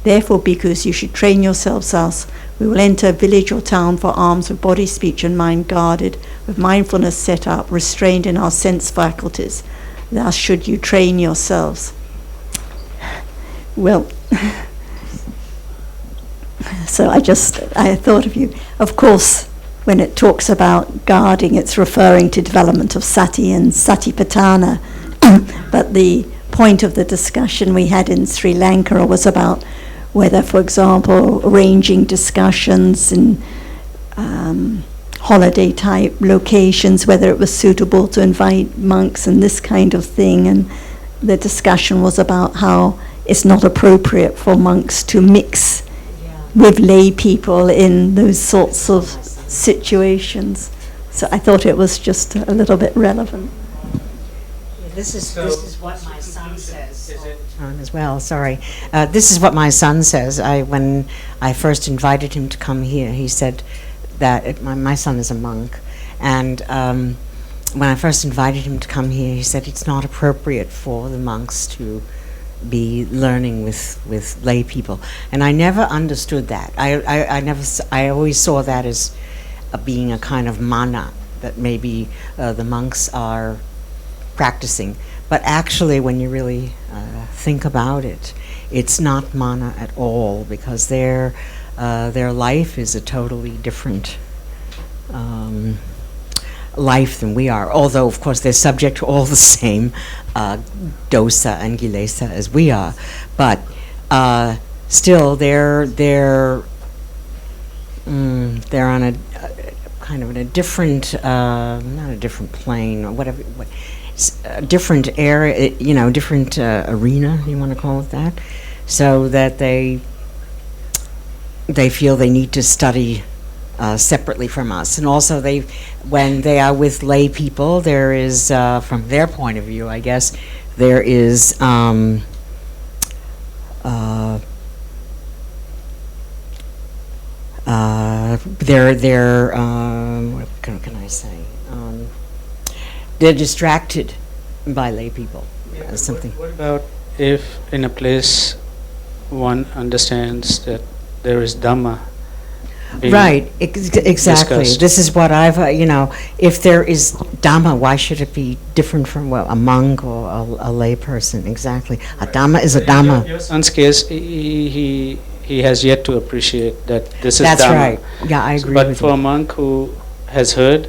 Therefore, bhikkhus, you should train yourselves thus. We will enter a village or town for alms with body, speech and mind guarded, with mindfulness set up, restrained in our sense faculties. Thus should you train yourselves. Well, so I thought of you. Of course, when it talks about guarding, it's referring to development of sati and satipatthana. But the point of the discussion we had in Sri Lanka was about whether, for example, arranging discussions in holiday-type locations, whether it was suitable to invite monks and this kind of thing. And the discussion was about how it's not appropriate for monks to mix with lay people in those sorts of situations. So I thought it was just a little bit relevant. This is what my son says as well. Sorry, this is what my son says. When I first invited him to come here, he said that my son is a monk, and when I first invited him to come here, he said it's not appropriate for the monks to be learning with lay people, and I never understood that. I always saw that as being a kind of mana that maybe the monks are practicing, but actually when you really think about it, it's not mana at all, because their life is a totally different life than we are, although of course they're subject to all the same dosa and kilesa as we are, but still they're on a kind of in a different not a different plane or whatever, a different area, different arena, you want to call it that, so that they feel they need to study separately from us. And also when they are with lay people, there is, from their point of view, I guess, there is what can I say? They're distracted by lay people. Something. What about if in a place one understands that there is Dhamma being Right, exactly. discussed? This is what I've, if there is Dhamma, why should it be different from a monk or a lay person? Exactly. A Dhamma is a Dhamma. Your son's case, he has yet to appreciate that this is That's Dhamma. right. Yeah, I agree But with for a you. monk who has heard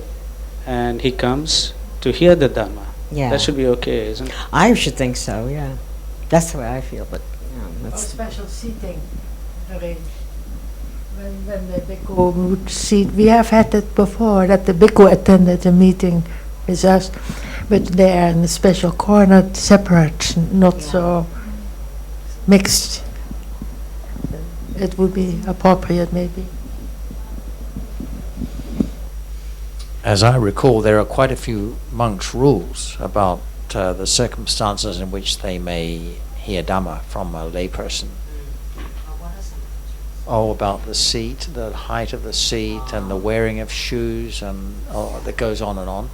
and he comes to hear the Dhamma, Yeah. that should be okay, isn't it? I should think so, yeah. That's the way I feel, but, Or that's... special seating arranged. When the bhikkhu would sit, we have had it before, that the bhikkhu attended a meeting with us, but they are in a special corner, separate, not so mixed. It would be appropriate, maybe. As I recall, there are quite a few monks' rules about the circumstances in which they may hear Dhamma from a layperson. Oh, about the seat, the height of the seat, and the wearing of shoes, and that goes on and on.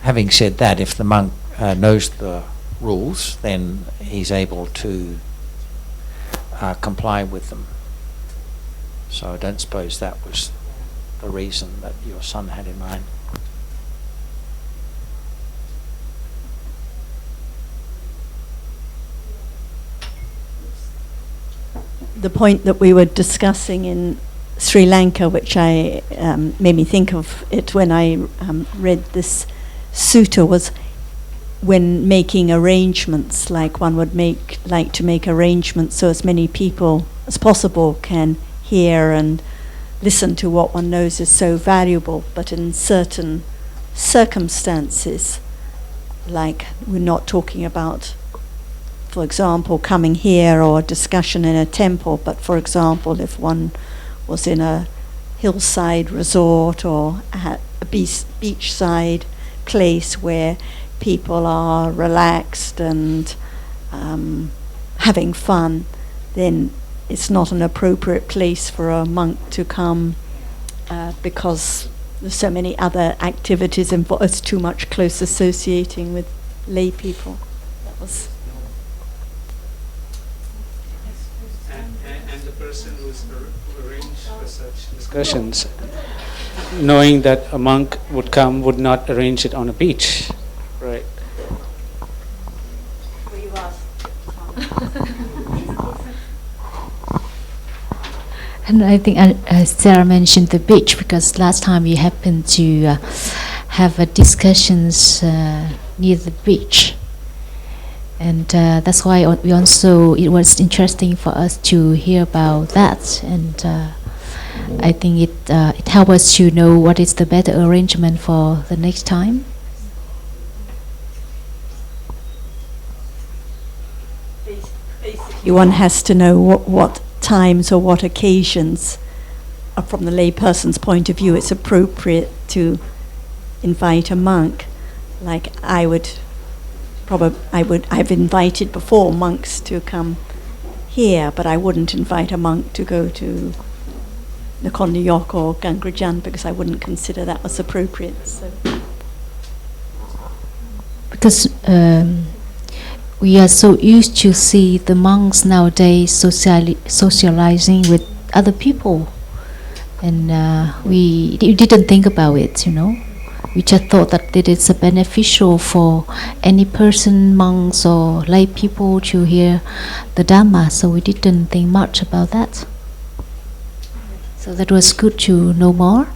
Having said that, if the monk knows the rules, then he's able to comply with them. So I don't suppose that was the reason that your son had in mind. The point that we were discussing in Sri Lanka, which I made me think of it when I read this sutta, was when making arrangements, like one would like to make arrangements so as many people as possible can hear and listen to what one knows is so valuable, but in certain circumstances, like we're not talking about, for example, coming here or discussion in a temple, but for example, if one was in a hillside resort or at a beachside place where people are relaxed and having fun, then it's not an appropriate place for a monk to come because there's so many other activities involved. It's too much close associating with lay people. That was. And the person who's arranged for such discussions, knowing that a monk would come, would not arrange it on a beach, right? And I think Sarah mentioned the beach because last time we happened to have a discussions near the beach, and that's why we also, it was interesting for us to hear about that, and I think it helps us to know what is the better arrangement for the next time. One has to know what times or what occasions, from the lay person's point of view, it's appropriate to invite a monk. Like I've invited before monks to come here, but I wouldn't invite a monk to go to Nakhon Nayok or Gangrajan because I wouldn't consider that was appropriate. So. Because we are so used to see the monks nowadays socializing with other people, and we didn't think about it, We just thought that it is beneficial for any person, monks or lay people, to hear the Dhamma, so we didn't think much about that. So that was good to know more.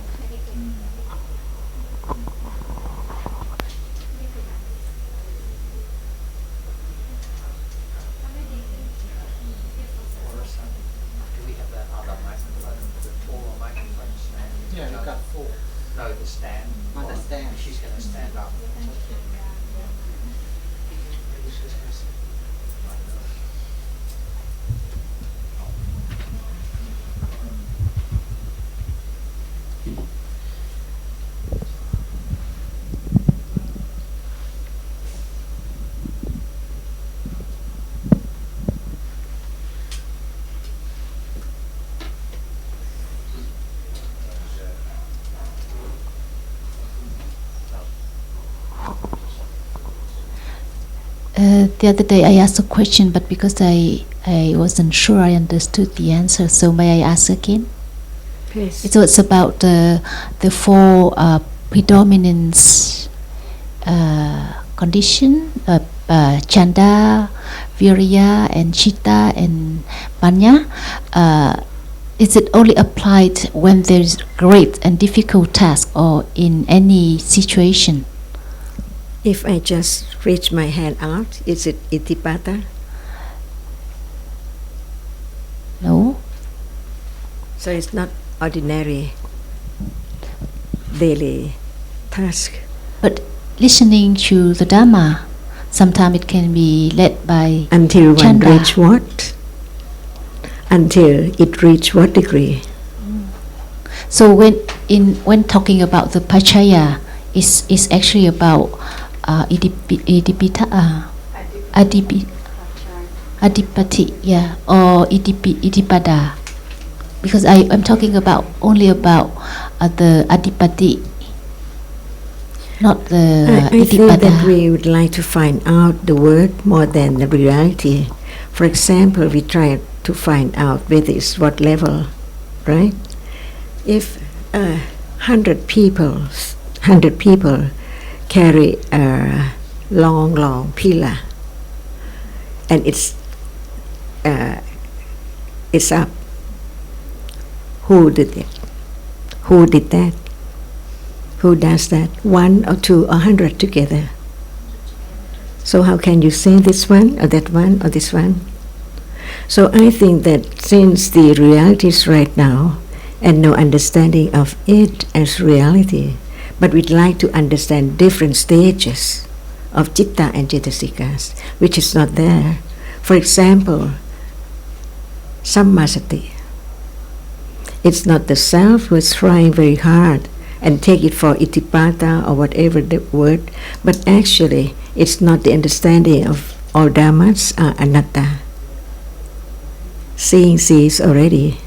No, the stand. On the stand. She's going to stand up. The other day I asked a question, but because I wasn't sure I understood the answer, so may I ask again? Please. So it's about the four predominance condition, chanda, virya, and chitta, and panya. Is it only applied when there's great and difficult task, or in any situation? If I just reach my hand out, is it itipata? No. So it's not ordinary daily task. But listening to the Dhamma, sometimes it can be led by Until one chanda. reach what? Until it reach what degree? So when talking about the pachaya, is actually about adipati, yeah, or idipada. Because I'm talking about only about the adipati, not the I think that idipada. we would like to find out the word more than the reality. For example, we try to find out whether it's what level, right? If 100 people carry a long pillar, and it's up. Who did it? Who did that? Who does that? 1 or 2 or 100 together. So how can you say this one or that one or this one? So I think that since the reality is right now and no understanding of it as reality, but we'd like to understand different stages of citta and cetasikas, which is not there. For example, sammasati. It's not the self who is trying very hard and take it for itipata or whatever the word, but actually it's not the understanding of all dhammas are anatta. Seeing sees already.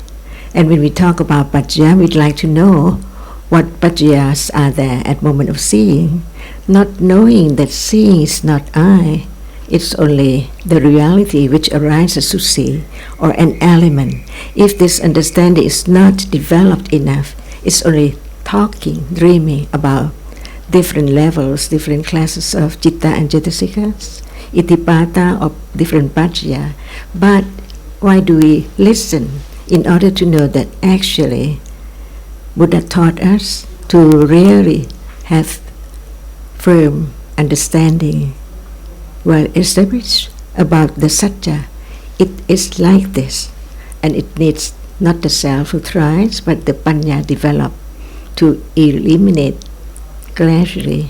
And when we talk about paccaya, we'd like to know what paccayas are there at moment of seeing, not knowing that seeing is not I, it's only the reality which arises to see, or an element. If this understanding is not developed enough, it's only talking, dreaming about different levels, different classes of citta and cetasikas, itipata or different paccaya. But why do we listen? In order to know that actually Buddha taught us to really have firm understanding, well established about the satya. It is like this, and it needs not the self who tries, but the panya develop to eliminate gradually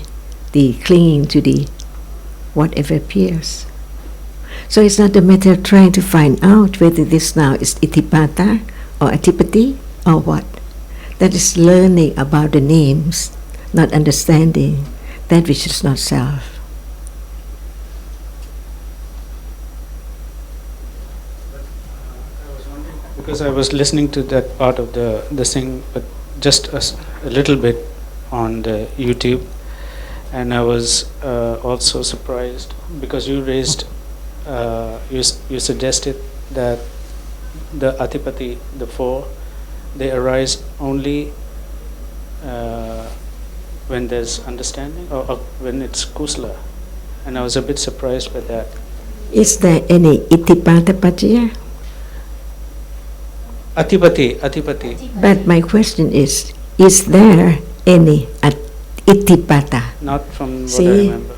the clinging to the whatever appears. So it's not a matter of trying to find out whether this now is itipata or adipati or what. That is learning about the names, not understanding that which is not self. Because I was listening to that part of the thing, but just a little bit on the YouTube, and I was also surprised because you raised, you suggested that the adipati, the four, they arise only when there's understanding or when it's kusala, and I was a bit surprised by that. Is there any itipata paccaya? Adipati. But my question is there any itipata? Not from what I See? remember.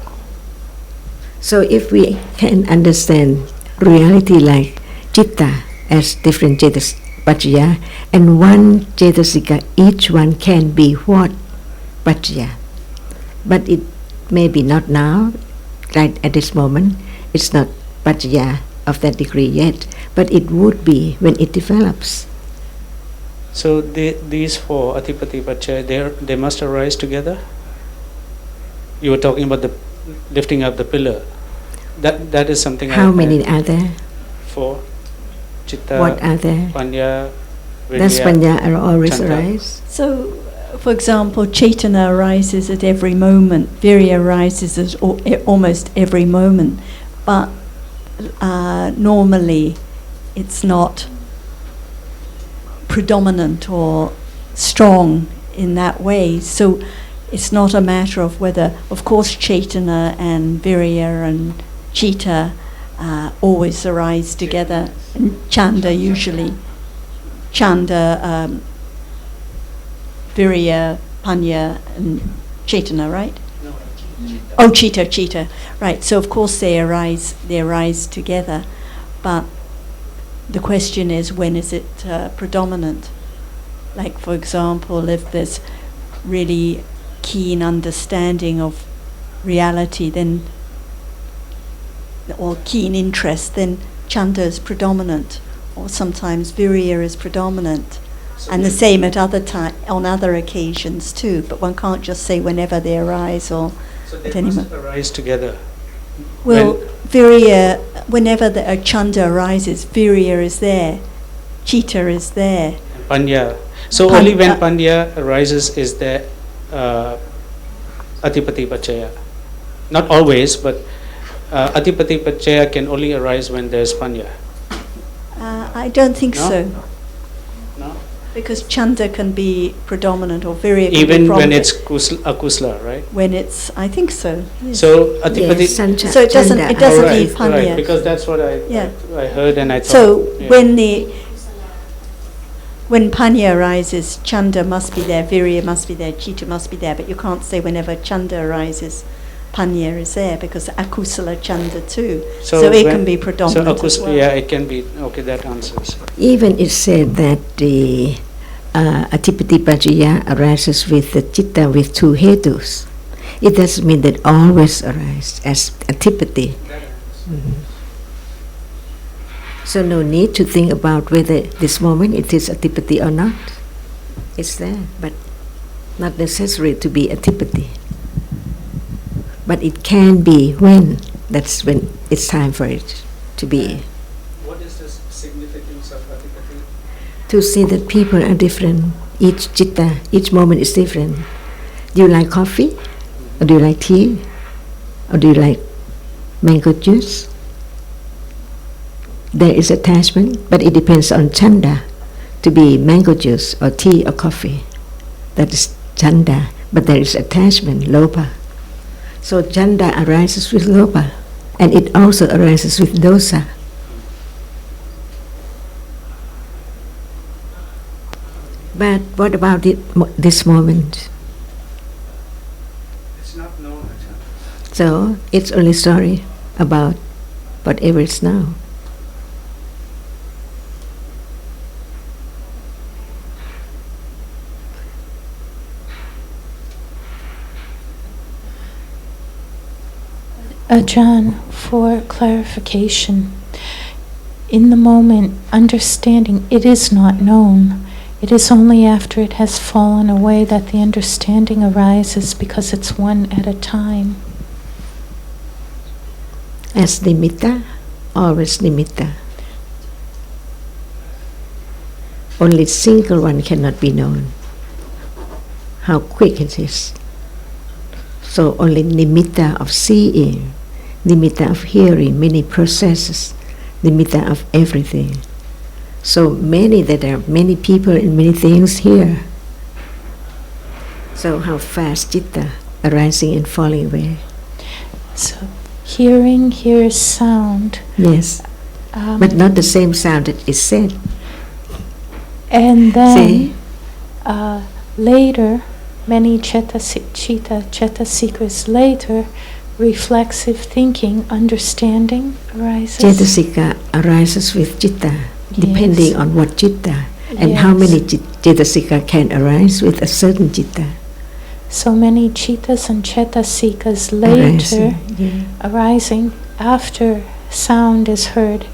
So if we can understand reality like citta as different paccaya, and one cetasika, each one can be what? Paccaya. But it may be not now, right at this moment, it's not paccaya of that degree yet, but it would be when it develops. So these four adipati paccaya, they must arise together. You were talking about the lifting up the pillar. That is something. How many are there? Four. Citta. What are there? Panya. Does panya always chanda. arise? So, for example, Chaitana arises at every moment, Virya arises at almost every moment, but normally it's not predominant or strong in that way. So it's not a matter of whether, of course, Chaitana and Virya and Chitta always arise together, and Chanda usually. Chanda, Virya, Panya, and Chaitana, right? Oh, Chitta, right. So of course they arise together, but the question is, when is it predominant? Like, for example, if there's really keen understanding of reality, then, or keen interest, then Chanda is predominant, or sometimes Virya is predominant. And the same at on other occasions too, but one can't just say whenever they arise or So they at any must arise together. Well, Virya, whenever a Chanda arises, Virya is there, Chitta is there. Panya. So only when Panya arises is there Adipati Pachaya. Not always, but Adipati Pachaya can only arise when there's Panya. I don't think No? so. No? Because Chanda can be predominant or Virya can be Even when prominent. it's akusla, right? When it's, I think so. Yes. So Adipati. Yes, Sancha- So it doesn't Chanda need right, Panya. right, because that's what I Yeah. I heard and I thought. So yeah. when Panya arises, Chanda must be there, Virya must be there, Chitta must be there, but you can't say whenever Chanda arises, Panya is there, because Akusala Chanda too. So it can be predominant as well. Yeah, it can be. Okay, that answers. Even it's said that the Adipati Pachaya arises with the Chitta with two hetus. It doesn't mean that always arise as Adipati. So no need to think about whether this moment it is Adipati or not. It's there, but not necessary to be Adipati. But it can be when, that's when it's time for it to be. What is the significance of Adipati? To see that people are different. Each chitta, each moment is different. Do you like coffee? Or do you like tea? Or do you like mango juice? There is attachment, but it depends on chanda to be mango juice or tea or coffee. That is chanda, but there is attachment, lopa. So chanda arises with lopa, and it also arises with dosa. But what about this moment? It's not known. So it's only story about whatever is now. Ajahn, for clarification, in the moment, understanding, it is not known. It is only after it has fallen away that the understanding arises, because it's one at a time. As nimitta, always nimitta. Only single one cannot be known. How quick it is. So only nimitta of seeing, nimitta of hearing, many processes, nimitta of everything. So many that there are many people and many things here. So how fast citta arising and falling away. So hearing hears sound. Yes, but not the same sound that is said. And then See? Later, many cetasikas later, reflexive thinking, understanding arises. Cetasika arises with citta, depending Yes. on what citta, and how many cetasika can arise with a certain citta. So many chittas and cetasikas later arising after sound is heard,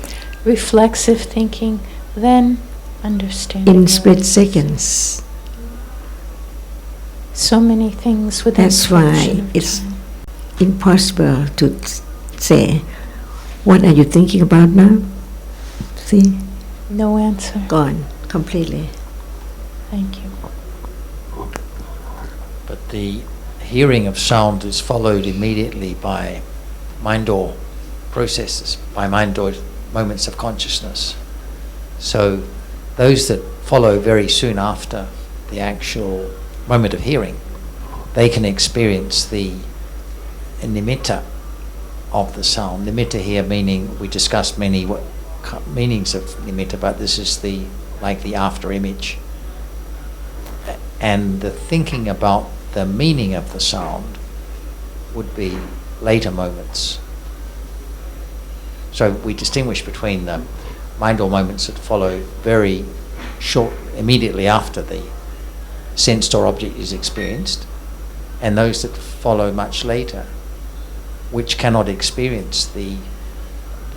reflexive thinking, then understanding. In split seconds. So many things within. That's why it's impossible to say, what are you thinking about now? See? No answer. Gone completely. Thank you. But the hearing of sound is followed immediately by mind or processes, by mind or moments of consciousness. So those that follow very soon after the actual moment of hearing, they can experience the nimitta of the sound. Nimitta here meaning, we discussed many meanings of nimitta, but this is the after image. And the thinking about the meaning of the sound would be later moments. So we distinguish between the mind or moments that follow very short, immediately after the sensed or object is experienced, and those that follow much later, which cannot experience the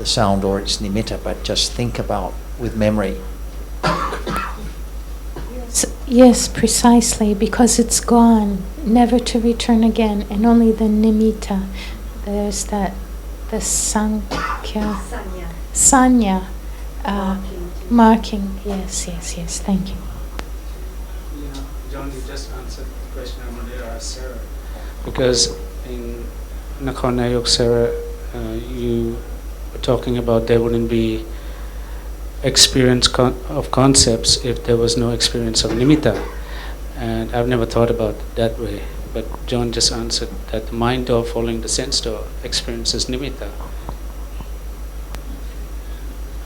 sound or its nimitta, but just think about with memory. Yes, precisely, because it's gone, never to return again, and only the nimitta. There's the sanya, marking. Yes, thank you. John, you just answered the question I wanted to ask Sarah. Because in Nakhon Nayok, Sarah, you were talking about there wouldn't be experience of concepts if there was no experience of nimitta. And I've never thought about it that way. But John just answered that the mind door following the sense door experiences nimitta.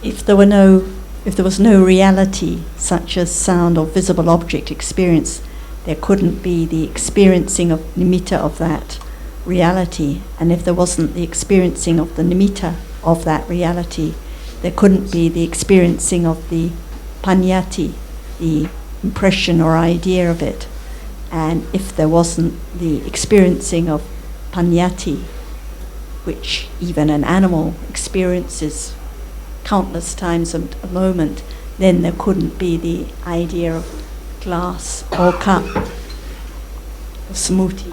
If there was no reality such as sound or visible object experience, there couldn't be the experiencing of nimitta of that reality. And if there wasn't the experiencing of the nimitta of that reality, there couldn't be the experiencing of the panyati, the impression or idea of it. And if there wasn't the experiencing of panyati, which even an animal experiences countless times a moment, then there couldn't be the idea of glass or cup or smuti.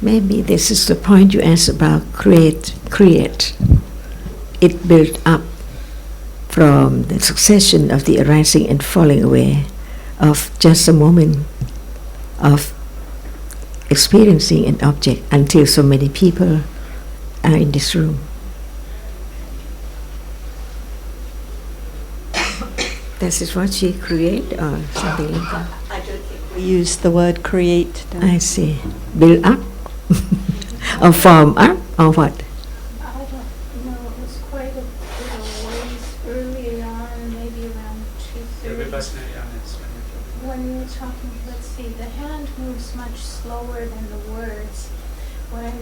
Maybe this is the point you asked about create. It built up from the succession of the arising and falling away of just a moment of experiencing an object until so many people are in this room. This is what she create or something like that? I don't think we use the word create. I see. Build up? Or form up? Or what? I don't know, it was quite a bit of ways early on, maybe around 2:30. When we were talking, let's see, the hand moves much slower than the words. What I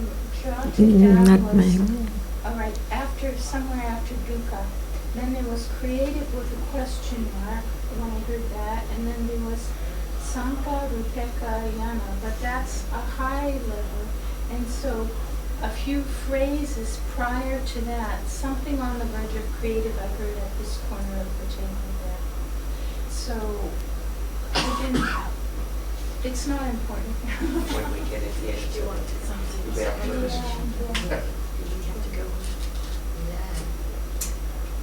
jotted down Not was, mine. all right, somewhere after dukkha, then there was creative with a question mark when I heard that, and then there was sanka, rupeka, yana, but that's a high level. And so a few phrases prior to that, something on the verge of creative I heard at this corner of the table there. So I didn't, it's not important. When we get it, yes. Do you want something? You'll be able to listen. Yeah. You have to go. Yeah.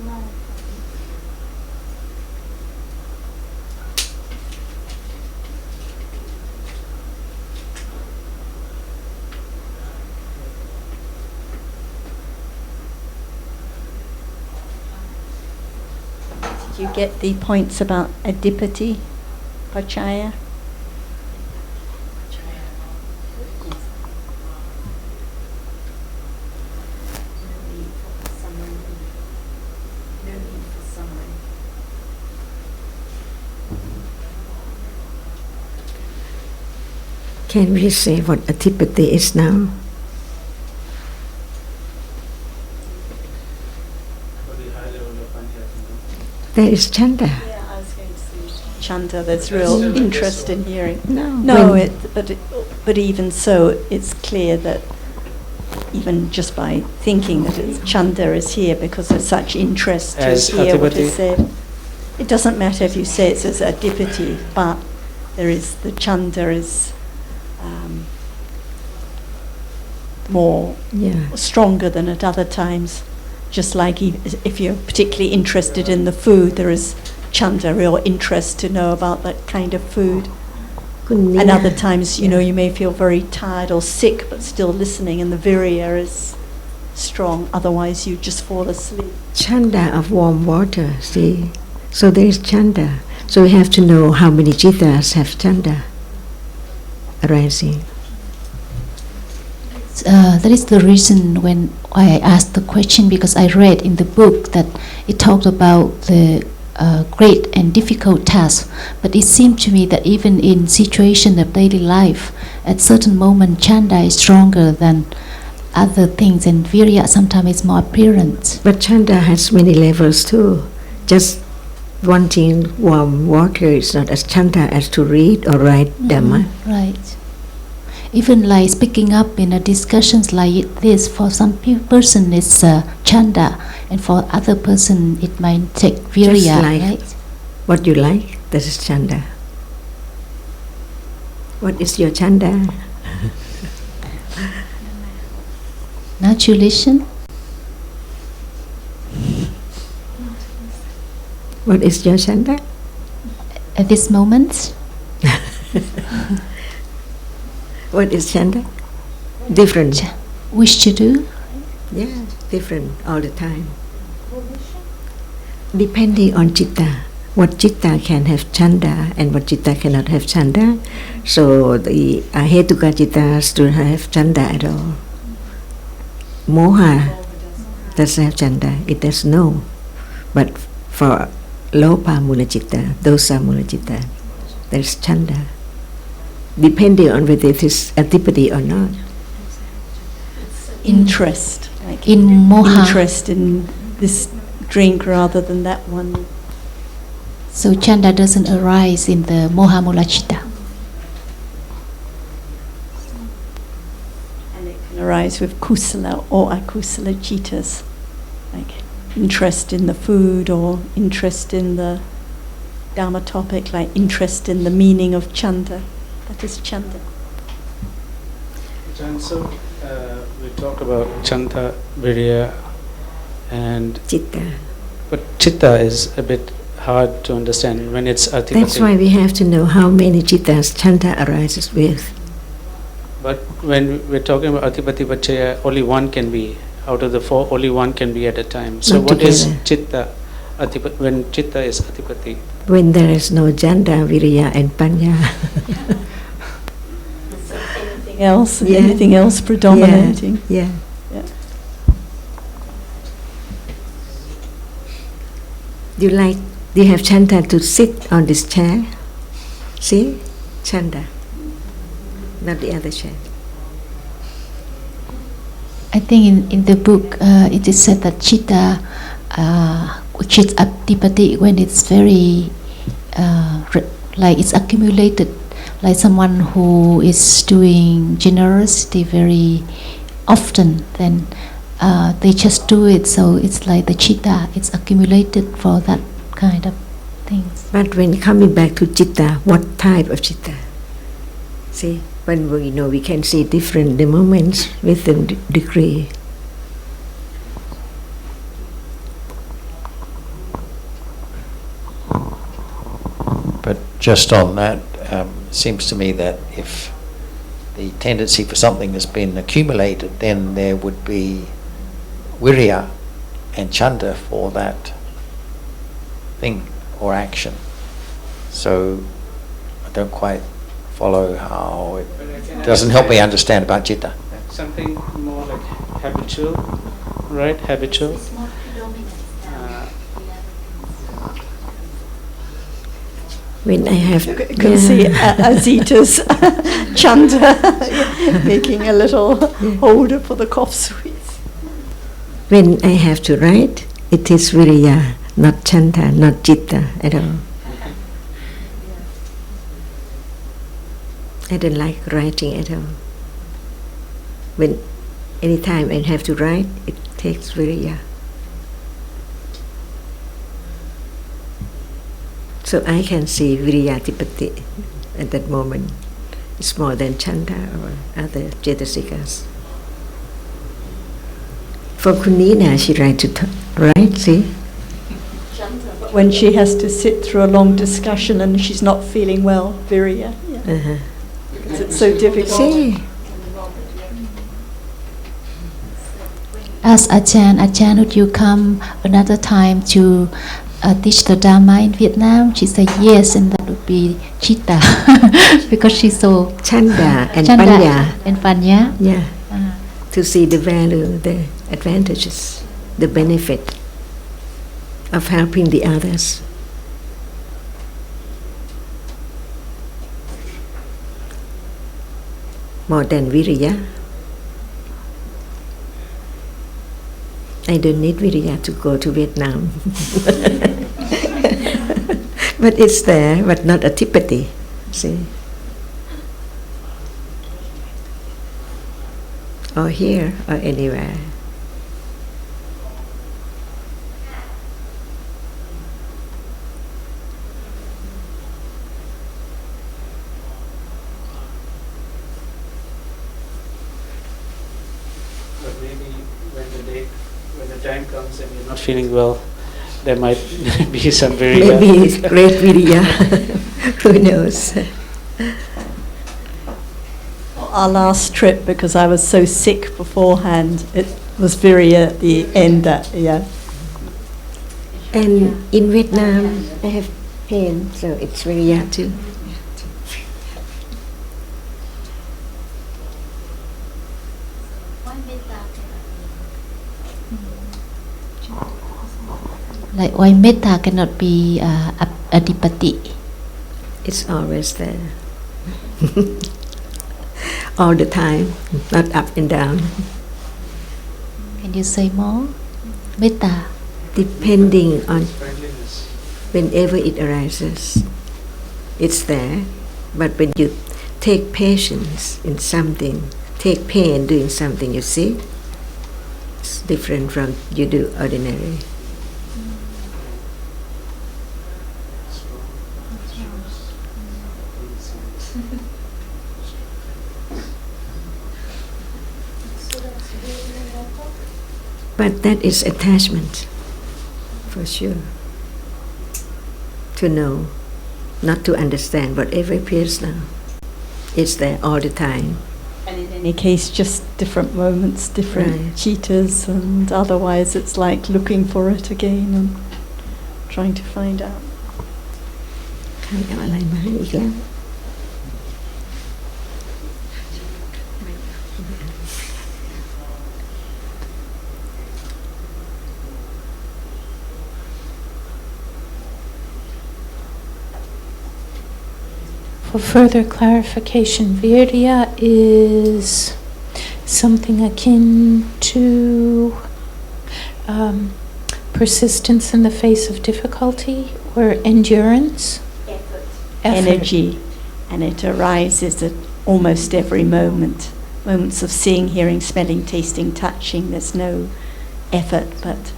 No. Did you get the points about adipati, pachaya? Can we say what adipati is now? There is chanda. Yeah, I was going to say chanda. There's real interest in hearing. No, But even so, it's clear that even just by thinking that chanda is here because there's such interest to As hear what is adipati? said. It doesn't matter if you say it's as adipati, but there is the chanda is more stronger than at other times. Just like if you're particularly interested in the food, there is chanda, real interest to know about that kind of food. And other times, you know, you may feel very tired or sick, but still listening, and the virya is strong. Otherwise, you just fall asleep. Chanda of warm water, see? So there is chanda. So we have to know how many chittas have chanda arising. That is the reason when I asked the question, because I read in the book that it talked about the great and difficult tasks. But it seemed to me that even in situation of daily life, at certain moment, chanda is stronger than other things, and virya sometimes is more apparent. But chanda has many levels too. Just wanting warm water is not as chanda as to read or write Dhamma. Right. Even like speaking up in a discussions like this, for some person it's chanda, and for other person it might take virya. Just like right? what you like, that is chanda. What is your chanda? Naturalism. What is your chanda? At this moment, What is chanda? Different. wish to do. Yeah, different all the time. Depending on citta, what citta can have chanda and what citta cannot have chanda. So the ahetuka cittas do not have chanda at all. Moha doesn't have chanda, it does no. But for lopa mula citta, dosa mula citta, there's chanda. Depending on whether it is adipati or not. Interest, like In moha. interest in this drink rather than that one. So chanda doesn't arise in the moha mula citta. And it can arise with kusala or akusala cittas, like interest in the food or interest in the Dhamma topic, like interest in the meaning of chanda. That is chanda. John, so we talked about chanta, virya, and Citta. but chitta is a bit hard to understand when it's atipati. That's why we have to know how many cittas chanda arises with. But when we're talking about atipati pachaya, only one can be out of the four. Only one can be at a time. So Not what is together. chitta? When chitta is atipati. When there is no janda, virya and panya. Anything else predominating. Yeah. Yeah. Do you have chanda to sit on this chair? See? Chanda. Not the other chair. I think in the book it is said that chitta, which is adipati, when it's very like it's accumulated, like someone who is doing generosity very often, then they just do it. So it's like the chitta, it's accumulated for that kind of things. But when coming back to citta, what type of citta? See, when we can see different the moments with the degree. But just on that, seems to me that if the tendency for something has been accumulated, then there would be virya and chanda for that thing or action. So I don't quite follow how it doesn't help me understand about citta. Something more like habitual, right? Habitual. When I have You can see Azita's chanda making a little holder for the cough sweets. when I have to write, it is virya, not chanda, not citta at all. I don't like writing at all. When any time I have to write, it takes virya. So I can see viryatipati at that moment. It's more than chanda or other cetasikas. For Kunina, she tried to write, see? when she has to sit through a long discussion and she's not feeling well, virya. Yeah. Uh-huh. Because it's so difficult. See? As Ajahn, would you come another time to teach the Dhamma in Vietnam? She said yes, and that would be Chitta, because she's so Chanda and Chanda Panya. and Panya. Yeah. To see the value, the advantages, the benefit of helping the others. More than Virya. I don't need Virya to go to Vietnam. But it's there, but not a tipati. See? Or here, or anywhere. But maybe when the time comes and you're not feeling well, there might be some very Maybe it's great Virya. Who knows? Our last trip, because I was so sick beforehand, it was virya at the end. Yeah. And in Vietnam, I have pain, so it's Virya too. Like why metta cannot be adipati? It's always there. All the time, not up and down. Can you say more? Metta. Depending on friendliness. whenever it arises, it's there. But when you take patience in something, take pain doing something, you see, it's different from you do ordinary. But that is attachment, for sure. To know, not to understand whatever appears now. It's there all the time. And in any case, just different moments, different Right. cheetahs, and otherwise it's like looking for it again and trying to find out. ใครเอาอะไรมาให้อีกแล้ว For further clarification, virya is something akin to persistence in the face of difficulty, or endurance? Effort. Energy. And it arises at almost every moment. Moments of seeing, hearing, smelling, tasting, touching. There's no effort, but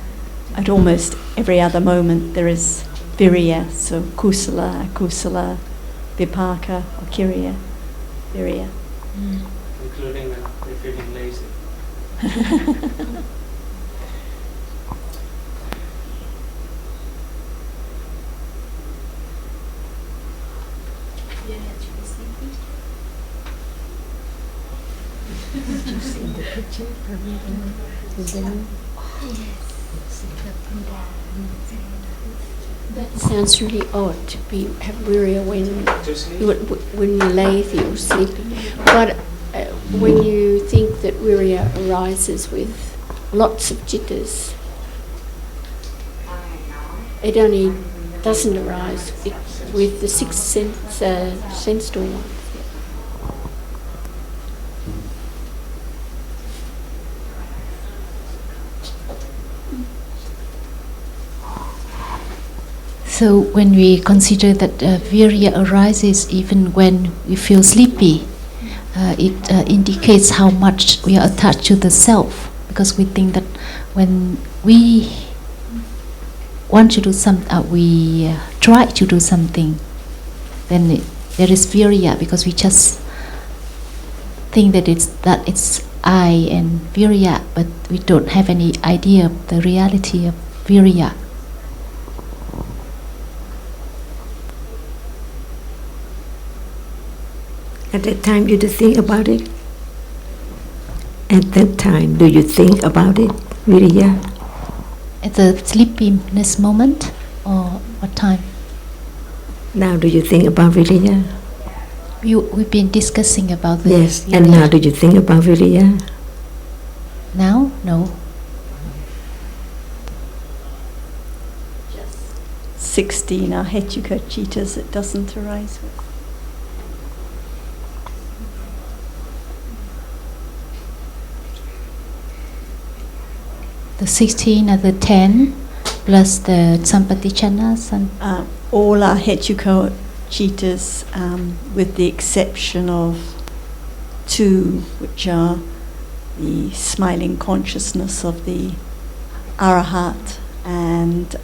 at almost every other moment there is virya, so kusala, akusala, vipaka or kiriya, virya. Including when we're feeling lazy. That sounds really odd to have virya when you're lazy or sleepy. But when you think that virya arises with lots of jitters, it only doesn't arise with the sixth sense door ones. So when we consider that virya arises even when we feel sleepy, it indicates how much we are attached to the self, because we think that when we want to do something, we try to do something, then there is virya, because we just think that it's I and virya, but we don't have any idea of the reality of virya. At that time, you do think about it? At that time, do you think about it, Viriya? At the sleepiness moment or what time? Now, do you think about Viriya? We've been discussing about the Yes, Viriya. and now do you think about Viriya? Now? No. Just 16 are Hetuka Chittas it doesn't arise with. The 16 are the 10 plus the Sampatichana. All are Hetuka Chittas with the exception of 2, which are the smiling consciousness of the Arahat and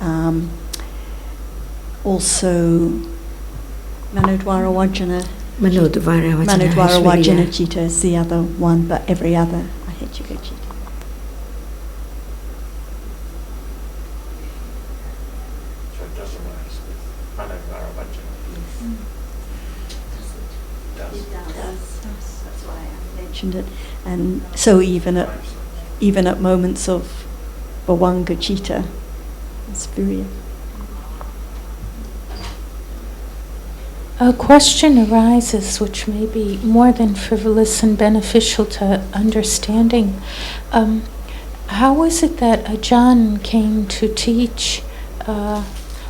also Manodwara Vajana. Manodwara Manodwara Vajana Vajana is Viriya. Chitta is the other one, but every other are Hetuka Chitta. So it doesn't rise with Manodvara Vajana. That's why I mentioned it. And so even at moments of Bhavanga Chitta, it's Viriya. A question arises which may be more than frivolous and beneficial to understanding. How was it that Ajahn came to teach?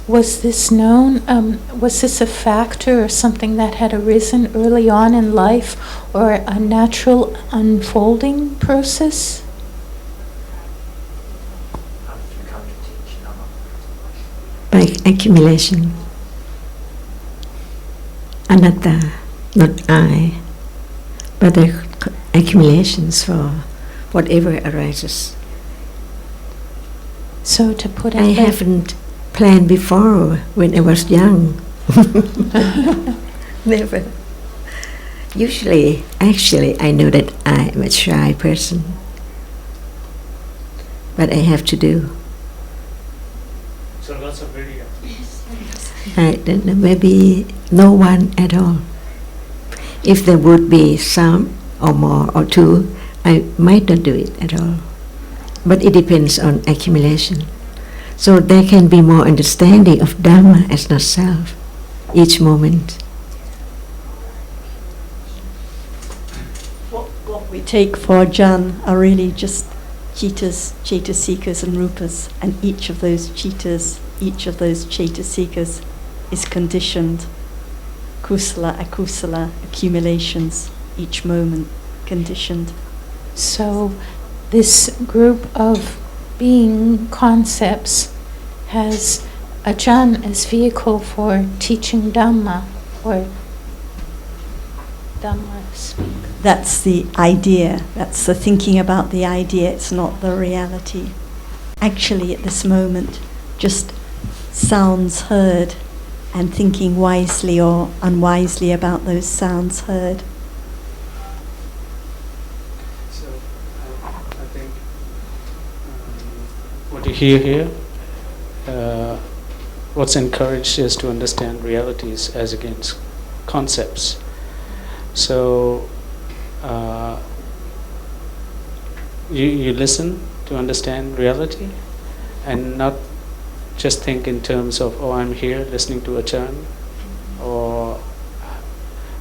Was this known? Was this a factor or something that had arisen early on in life, or a natural unfolding process? How did you come to teach Dhamma? By accumulation. Anatta, not I, but the accumulations for whatever arises. So to put it I haven't planned before when I was young. Never. Usually, actually, I know that I am a shy person. But I have to do. So lots of video. I don't know, maybe no one at all. If there would be some or more or 2, I might not do it at all. But it depends on accumulation. So there can be more understanding of Dhamma as not self each moment. What we take for Ajahn are really just Chittas, Chaitasikas and Rupas, and each of those Chittas, each of those Chaitasikas is conditioned. Kusala, akusala, accumulations, each moment conditioned. So this group of being concepts has Ajahn as vehicle for teaching Dhamma, or Dhamma speak. That's the idea, that's the thinking about the idea, it's not the reality. Actually, at this moment, just sounds heard and thinking wisely or unwisely about those sounds heard. So I think what you hear here, what's encouraged is to understand realities as against concepts. So you listen to understand reality and not just think in terms of, oh, I'm here listening to Ajahn, or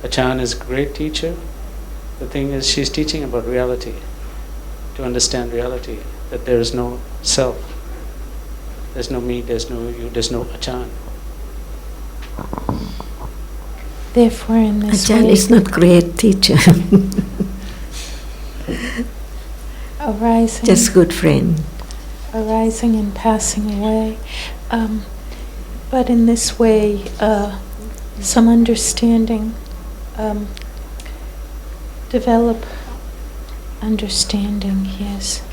Ajahn is a great teacher. The thing is, she's teaching about reality, to understand reality, that there is no self, there's no me, there's no you, there's no Ajahn. Therefore, in this Ajahn way, is not great teacher, arising, just good friend. arising and passing away. But in this way, some understanding, develop understanding, yes,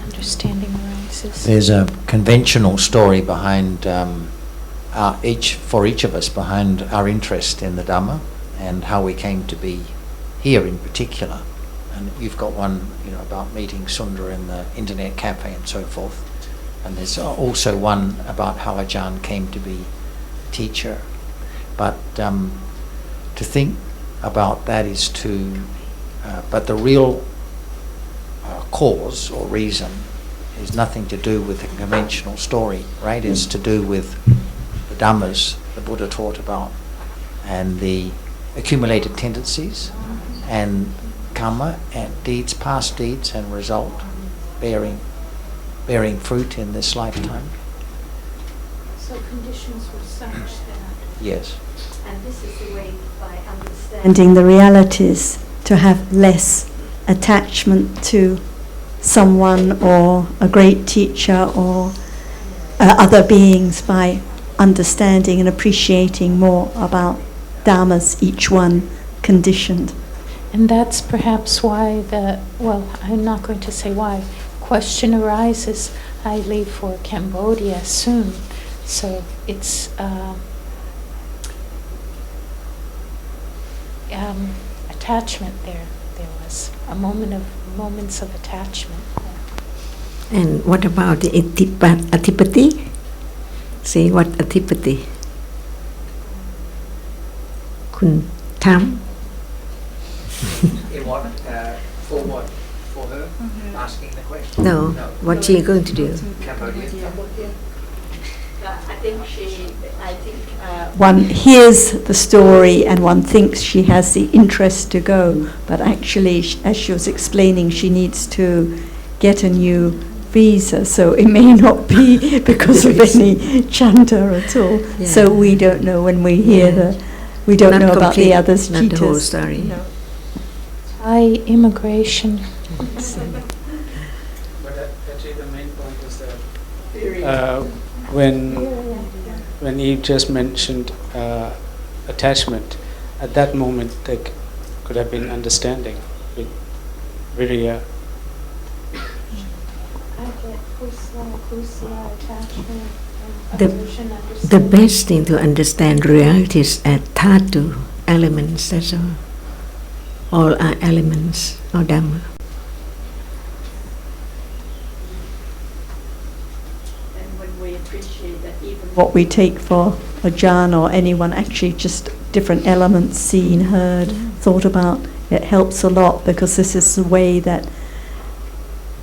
understanding arises. There's a conventional story behind for each of us behind our interest in the Dhamma and how we came to be here in particular. And you've got one, about meeting Sundar in the internet cafe and so forth. And there's also one about how Ajahn came to be teacher. But to think about that is but the real cause or reason is nothing to do with the conventional story, right? It's to do with the dhammas the Buddha taught about, and the accumulated tendencies and karma and deeds, past deeds and result bearing fruit in this lifetime. So conditions were such that. Yes. And this is the way, by understanding the realities, to have less attachment to someone or a great teacher or other beings, by understanding and appreciating more about dhammas, each one conditioned. And that's perhaps why I'm not going to say why, question arises. I leave for Cambodia soon, so it's attachment there. There was moments of attachment. And what about the atipati? See what atipati? Kun Tam? In what? For what? For her? Asking the question? No. What she going to do? Cambodia. I think one hears the story and one thinks she has the interest to go, but actually, as she was explaining, she needs to get a new visa, so it may not be because of any chanta at all. Yeah. So we don't know when we hear we don't Not know about the complete, others. not the whole story. No. Thai immigration. But actually the main point is that when you just mentioned attachment, at that moment there could have been understanding with virya. I get kusala, attachment, and The- aversion, understanding. The best thing to understand realities as dhatu, elements, that's all. All are elements or Dhamma. And when we appreciate that even what we take for a jhana or anyone, actually just different elements seen, heard, thought about, it helps a lot, because this is the way that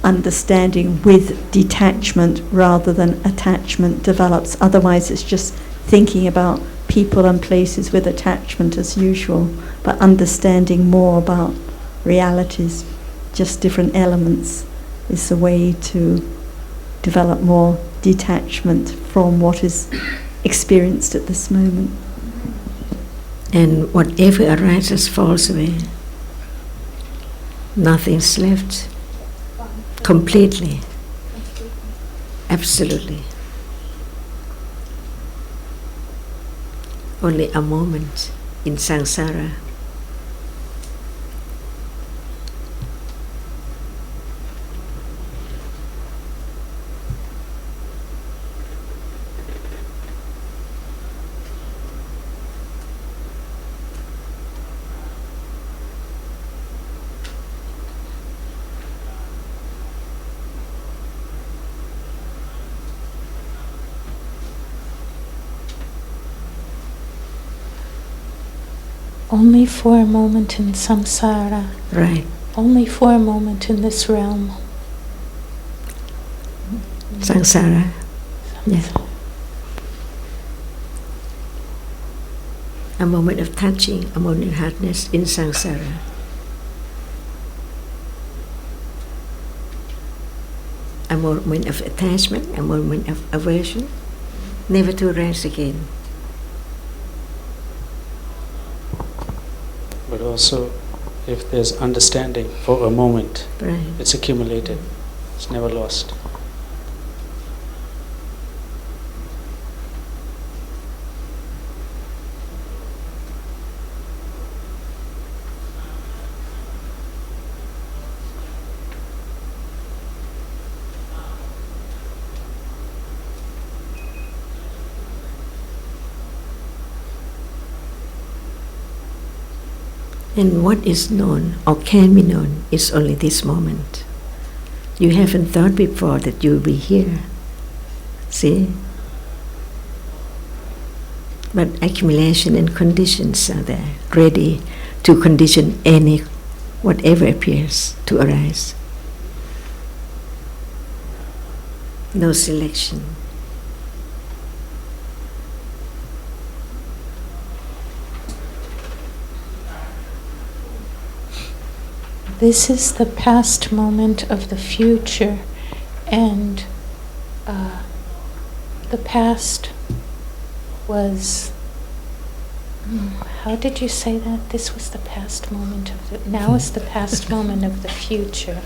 understanding with detachment rather than attachment develops. Otherwise it's just thinking about people and places with attachment as usual, but understanding more about realities, just different elements, is the way to develop more detachment from what is experienced at this moment. And whatever arises falls away. Nothing's left. Completely. Absolutely. Only a moment in samsara. Only for a moment in samsara, Right. only for a moment in this realm. Samsara. Yeah. A moment of touching, a moment of hardness in samsara. A moment of attachment, a moment of aversion, never to rise again. But also, if there's understanding for a moment, Right. it's accumulated. It's never lost. And what is known or can be known is only this moment. You haven't thought before that you'll be here. See? But accumulation and conditions are there, ready to condition any, whatever appears to arise. No selection. This is the past moment of the future, and the past was, how did you say that? This was the past moment of the, now is the past moment of the future.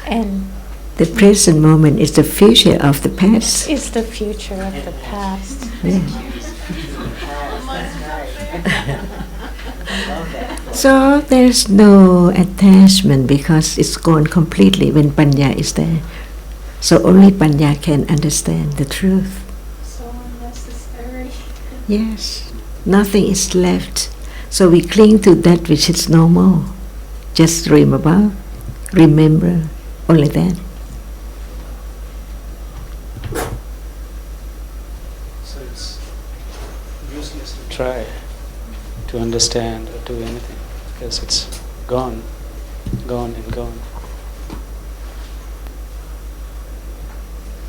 And the present moment is the future of the past. Is the future of the past. Yeah. So there's no attachment because it's gone completely when Panya is there. So only Panya can understand the truth. So unnecessary. Yes, nothing is left. So we cling to that which is normal. Just dream about, remember, only that. So it's useless to try to understand or do anything because it's gone and gone.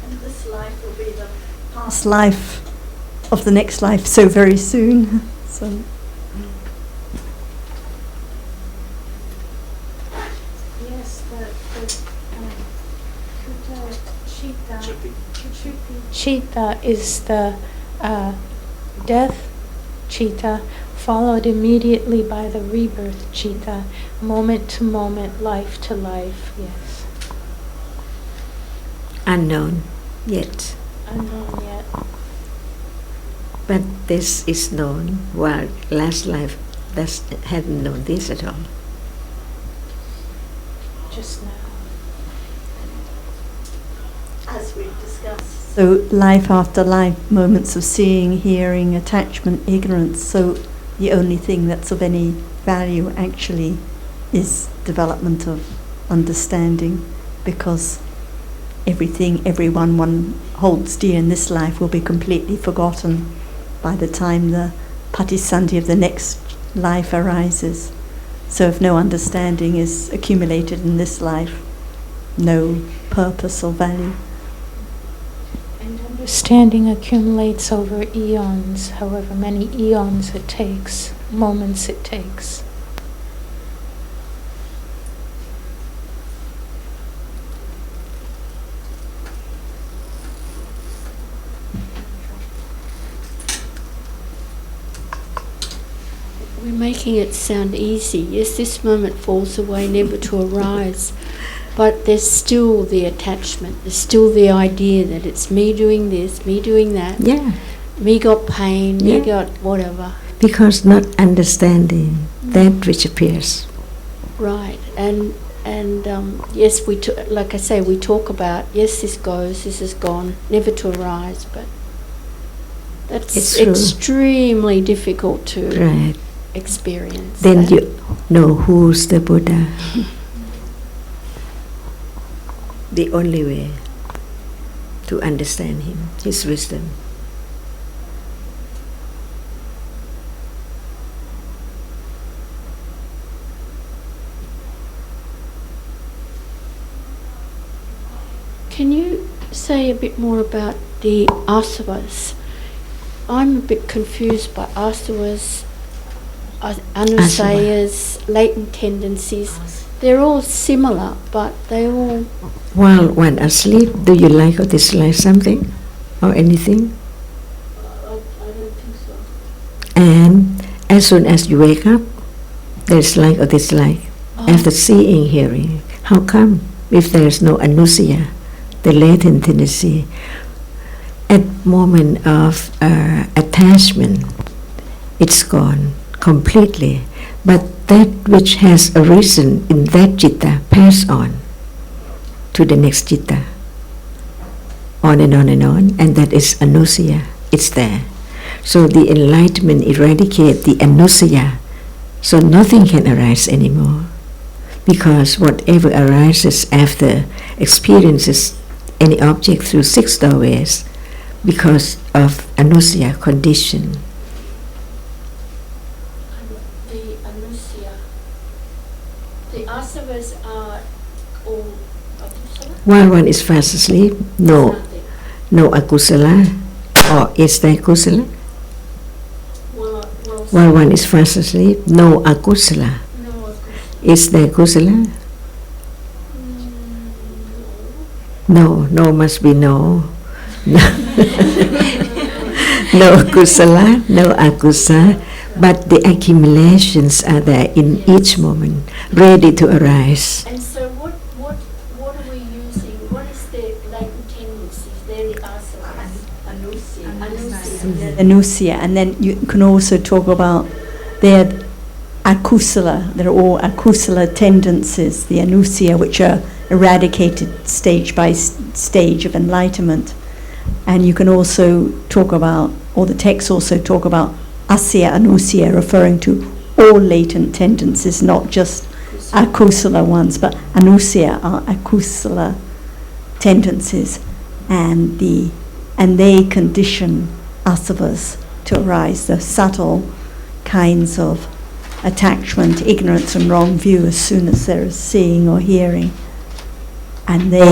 And this life will be the past life of the next life so very soon. So. Yes, Chitta is the death Chitta, followed immediately by the rebirth Chitta, moment to moment, life to life, yes. Unknown yet. Unknown yet. But this is known, while last life hadn't known this at all. Just now. As we've discussed. So life after life, moments of seeing, hearing, attachment, ignorance. So the only thing that's of any value actually is development of understanding, because everything, everyone one holds dear in this life will be completely forgotten by the time the patisandhi of the next life arises. So if no understanding is accumulated in this life, no purpose or value. And understanding accumulates over eons, however many eons it takes, moments it takes. We're making it sound easy. Yes, this moment falls away, never to arise. But there's still the attachment. There's still the idea that it's me doing this, me doing that. Yeah. Me got pain, me got whatever. Because not understanding that which appears. Right. And yes, like I say, we talk about, yes, this goes, this is gone, never to arise. But that's extremely difficult to experience. Then you know who's the Buddha. The only way to understand him, his wisdom. Can you say a bit more about the asavas? I'm a bit confused by asavas, anusayas, latent tendencies. They're all similar, but they all... While when asleep, do you like or dislike something or anything? I don't think so. And as soon as you wake up, there's like or dislike. After seeing, hearing. How come? If there's no anusaya, the latent tendency, at moment of attachment, it's gone completely. But that which has arisen in that citta pass on to the next citta, on and on and on, and that is anusaya. It's there. So the enlightenment eradicates the anusaya, so nothing can arise anymore, because whatever arises after experiences any object through 6 doorways, because of anusaya condition. The While one is fast asleep, no akusala, or is there kusala? While one is fast asleep, no akusala. Is there kusala? No must be no. No kusala, no akusa, but the accumulations are there in each moment, ready to arise. And so what are we using? What is the latent tendencies? They're the asanas. Anusia, and then you can also talk about their akusala. They're all akusala tendencies, the anusia, which are eradicated stage by stage of enlightenment. And you can also talk about, or the texts also talk about asya anusia, referring to all latent tendencies, not just akusala ones, but anusia are akusala tendencies, and they condition asavas to arise, the subtle kinds of attachment, ignorance and wrong view as soon as there is seeing or hearing. And they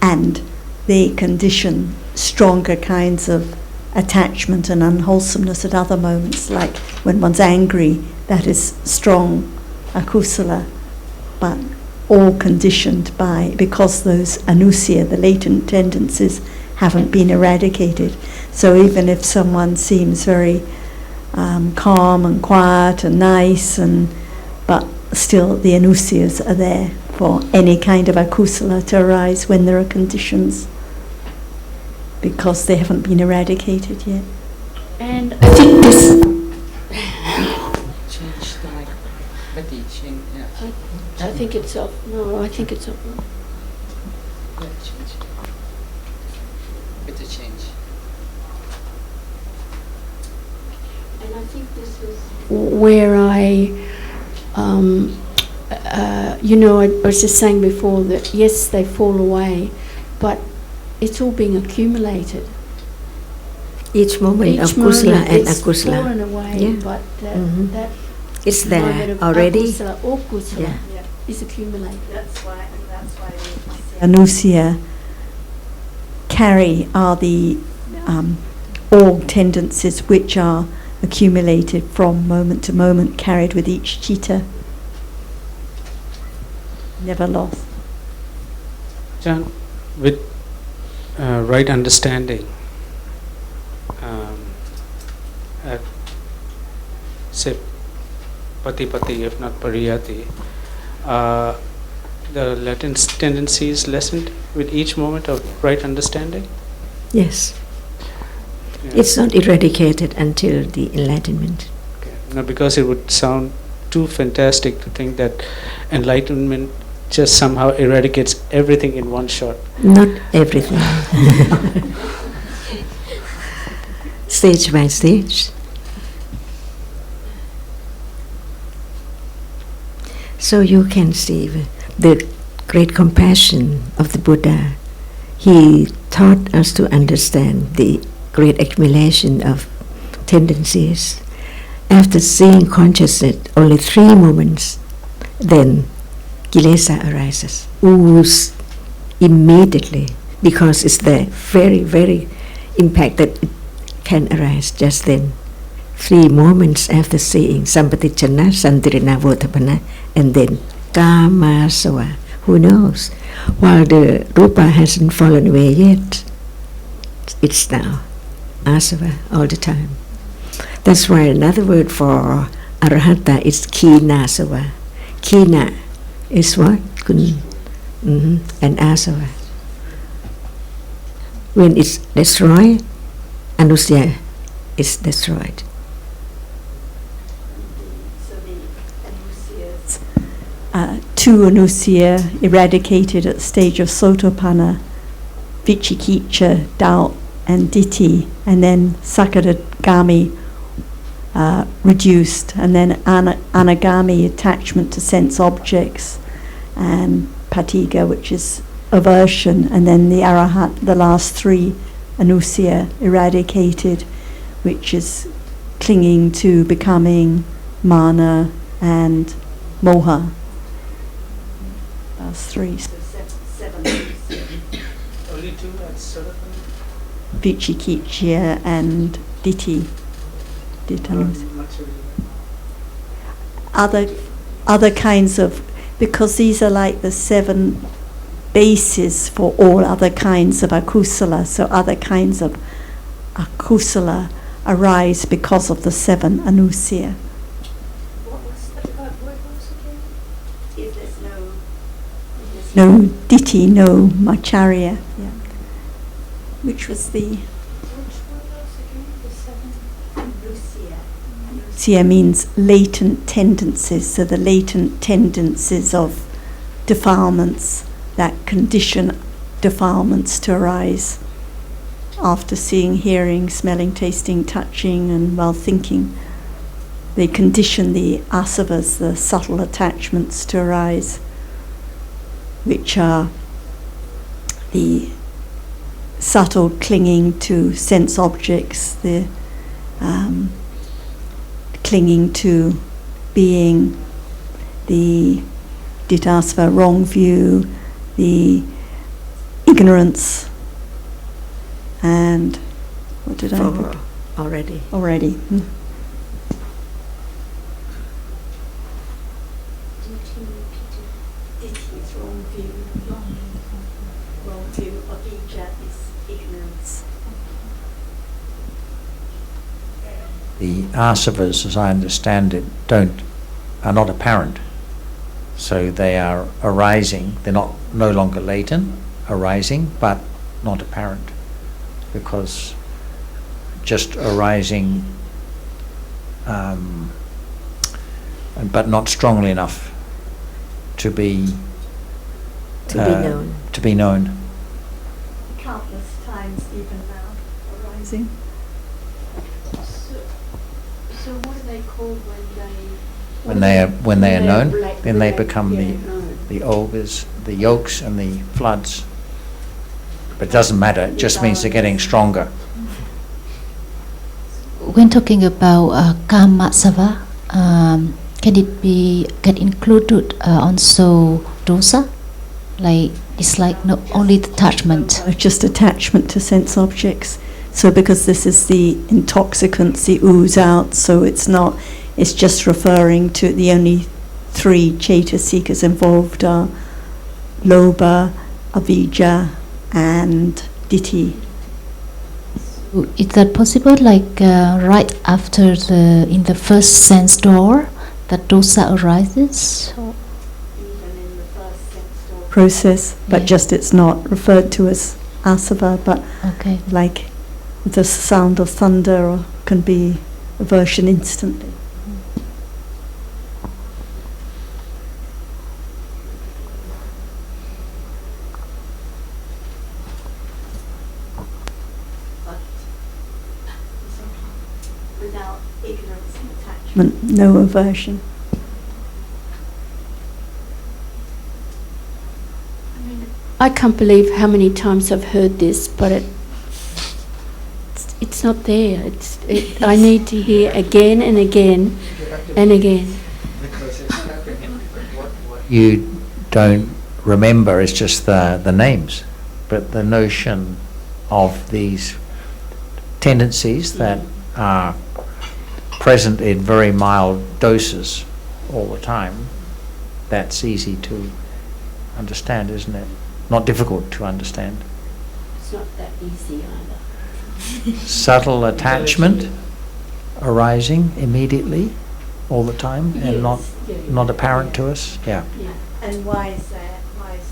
and they condition stronger kinds of attachment and unwholesomeness at other moments, like when one's angry, that is strong akusala, but all conditioned because those anusia, the latent tendencies, haven't been eradicated. So even if someone seems very calm and quiet and nice, but still the anusias are there for any kind of akusala to arise when there are conditions, because they haven't been eradicated yet. And I think this. I think it's up. No, I think it's up. Better change. And I think this is where I was just saying before that yes, they fall away, but it's all being accumulated. Each moment of kusala and it's akusala. fallen away, Yeah. but that It's there moment of already. akusala or kusala Yeah. is accumulated. That's why anusia are the all tendencies which are accumulated from moment to moment, carried with each citta, never lost. John, with right understanding, at say pati, if not pariyati, the latent tendencies lessened with each moment of right understanding? Yes. Yeah. It's not eradicated until the enlightenment. Okay. No, because it would sound too fantastic to think that enlightenment just somehow eradicates everything in one shot. Not everything. Stage by stage. So you can see the great compassion of the Buddha. He taught us to understand the great accumulation of tendencies. After seeing consciousness only 3 moments, then kilesa arises, ooze immediately, because it's the very, very impact that it can arise just then. 3 moments after seeing sampatichana, santirina, votapana, and then kama sawa. Who knows? While the rupa hasn't fallen away yet, it's now asava all the time. That's why another word for arahata is kinasawa. Kina is what? And asava. When it's destroyed, anusya is destroyed. So the anusias, 2 anusia eradicated at the stage of sotapanna, vicikicca, doubt, and ditthi, and then sakadagami reduced, and then anagami, attachment to sense objects, and patiga, which is aversion, and then the arahat, the last 3 anusia eradicated, which is clinging to becoming mana and moha. That's three. So seven. Only two, that's Vicikiccha and Ditthi. Other kinds of, because these are like the 7 bases for all other kinds of akusala, so other kinds of akusala arise because of the 7 anusya. What was that word was again? If there's no ditthi, no macharya. Yeah. Which was the... Anusya means latent tendencies, so the latent tendencies of defilements that condition defilements to arise after seeing, hearing, smelling, tasting, touching, and while thinking. They condition the asavas, the subtle attachments, to arise, which are the subtle clinging to sense objects, the clinging to being, the ditasva, wrong view, the ignorance, and what did I think? Already. Already. Ditthi is wrong view. Wrong view. Avijja is ignorance. The asavas, as I understand it, are not apparent. So they are arising. They're no longer latent, arising, but not apparent, because just arising, but not strongly enough to be known. To be known. Countless times even now arising. So what are they called When they are known, then they become known. the ogres, the yolks, and the floods. But it doesn't matter. It just means they're getting stronger. When talking about kamasava, can it get included also dosa? Like it's like not only the attachment. Just attachment to sense objects. So because this is the intoxicants, the ooze out, so it's just referring to the only 3 chaitasikas involved are lobha, avijja, and ditthi. Is that possible? Like right after in the first sense door, that dosa arises? Even in the first sense door process, but just it's not referred to as asava, but Okay. like the sound of thunder or can be aversion instantly. Without ignorance and attachment, no aversion. I can't believe how many times I've heard this, but it's not there. I need to hear again and again and again. You don't remember, it's just the names, but the notion of these tendencies that are present in very mild doses all the time, that's easy to understand, isn't it? Not difficult to understand. It's not that easy either. Subtle attachment arising immediately all the time and not apparent to us. Yeah. And why is there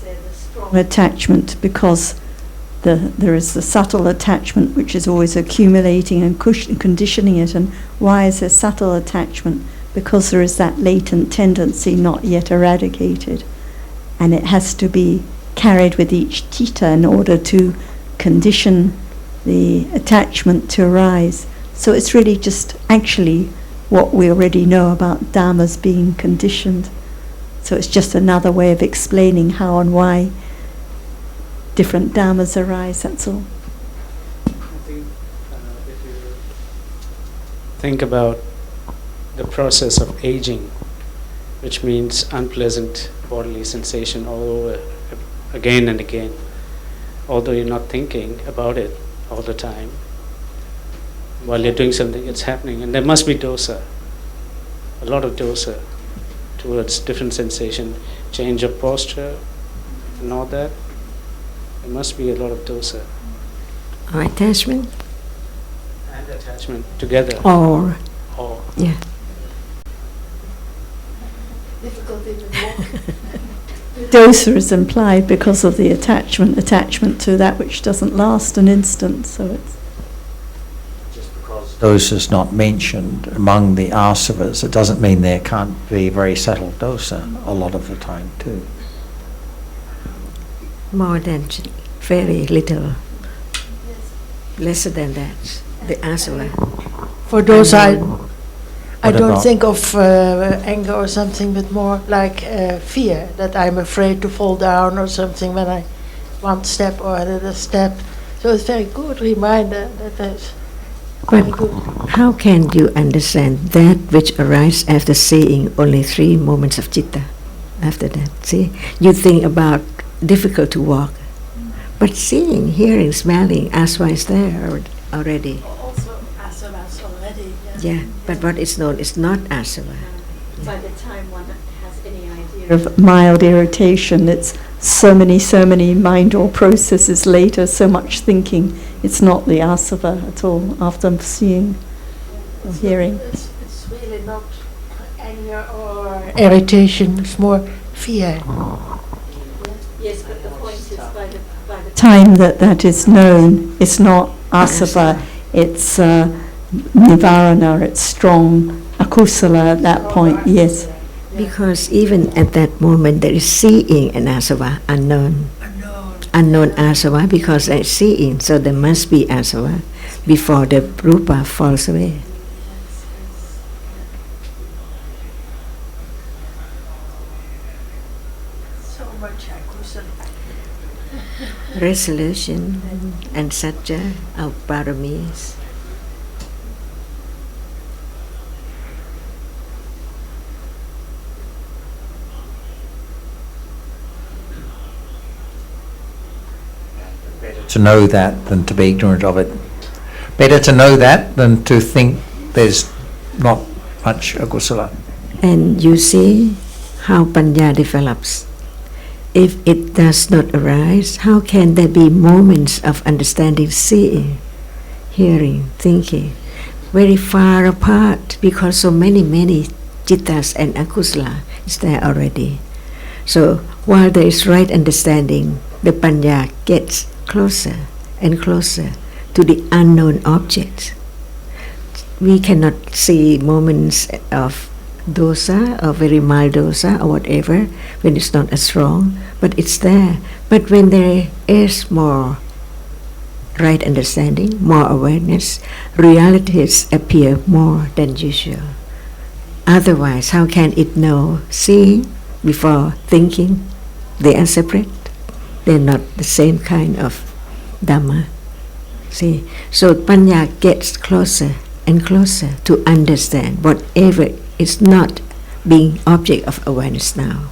the strong attachment? Because there is the subtle attachment which is always accumulating and conditioning it. And why is there subtle attachment? Because there is that latent tendency not yet eradicated, and it has to be carried with each theta in order to condition the attachment to arise. So it's really just actually what we already know about dhammas being conditioned. So it's just another way of explaining how and why different dhammas arise, that's all. I think if you think about the process of aging, which means unpleasant bodily sensation all over, again and again, although you're not thinking about it all the time. While you're doing something, it's happening, and there must be dosa, a lot of dosa towards different sensation, change of posture and all that. There must be a lot of dosa. Or attachment? And attachment together. Or. Yeah. Difficulty with walking. Dosa is implied because of the attachment to that which doesn't last an instant. So it's just because dosa is not mentioned among the asavas, it doesn't mean there can't be very subtle dosa a lot of the time too. More than very little. Lesser than that. The asava. For those I But don't not- think of anger or something, but more like fear, that I'm afraid to fall down or something when I one step or another step. So it's a very good reminder that there's But very good. how can you understand that which arises after seeing only 3 moments of citta? After that, see, you think about difficult to walk, but seeing, hearing, smelling, asava is there already. Also asavas already. Yeah, but what is known is not asava. by the time one has any idea of mild irritation, it's so many mind or processes later, so much thinking. It's not the asava at all after seeing or hearing. It's really not anger or irritation, it's more fear. Yes, but the point is by the time that is known, it's not asava, it's nivarana, it's strong akusala at that point, yes. Because even at that moment there is seeing an asava, unknown. Unknown asava, because there is seeing, so there must be asava before the rupa falls away. So much akusala. Resolution and satya of paramis. To know that than to be ignorant of it. Better to know that than to think there's not much akusala. And you see how panya develops. If it does not arise, how can there be moments of understanding, seeing, hearing, thinking, very far apart, because so many cittas and akusala is there already. So while there is right understanding, the panya gets closer and closer to the unknown object. We cannot see moments of dosa or very mild dosa or whatever when it's not as strong, but it's there. But when there is more right understanding, more awareness, realities appear more than usual. Otherwise, how can it know seeing before thinking? They are separate. They're not the same kind of Dhamma. See, so panya gets closer and closer to understand whatever is not being object of awareness now.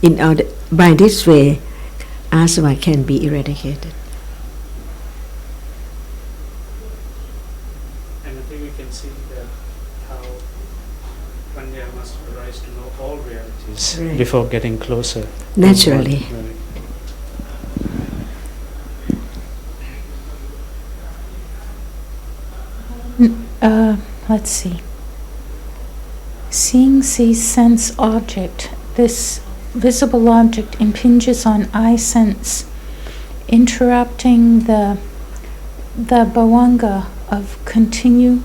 In order, by this way, asava can be eradicated. And I think we can see that how panya must arise to know all realities Right. before getting closer. Naturally. Right. Let's see. Seeing sees sense object. This visible object impinges on eye sense, interrupting the bhavanga of continue.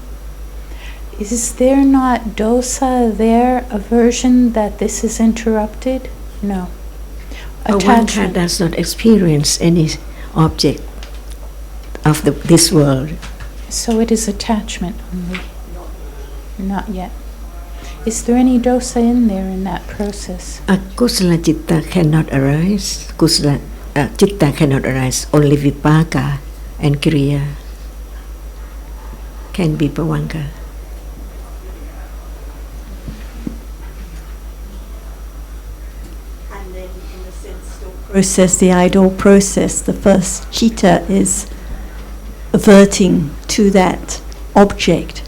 Is there not dosa there, aversion that this is interrupted? No. One does not experience any object of this world. So it is attachment only. Not yet. Is there any dosa in there in that process? Akusala citta cannot arise. Kusala citta cannot arise. Only vipaka and kriya can be bhavanga. And then in the sense process, the idol process, the first citta is averting to that object,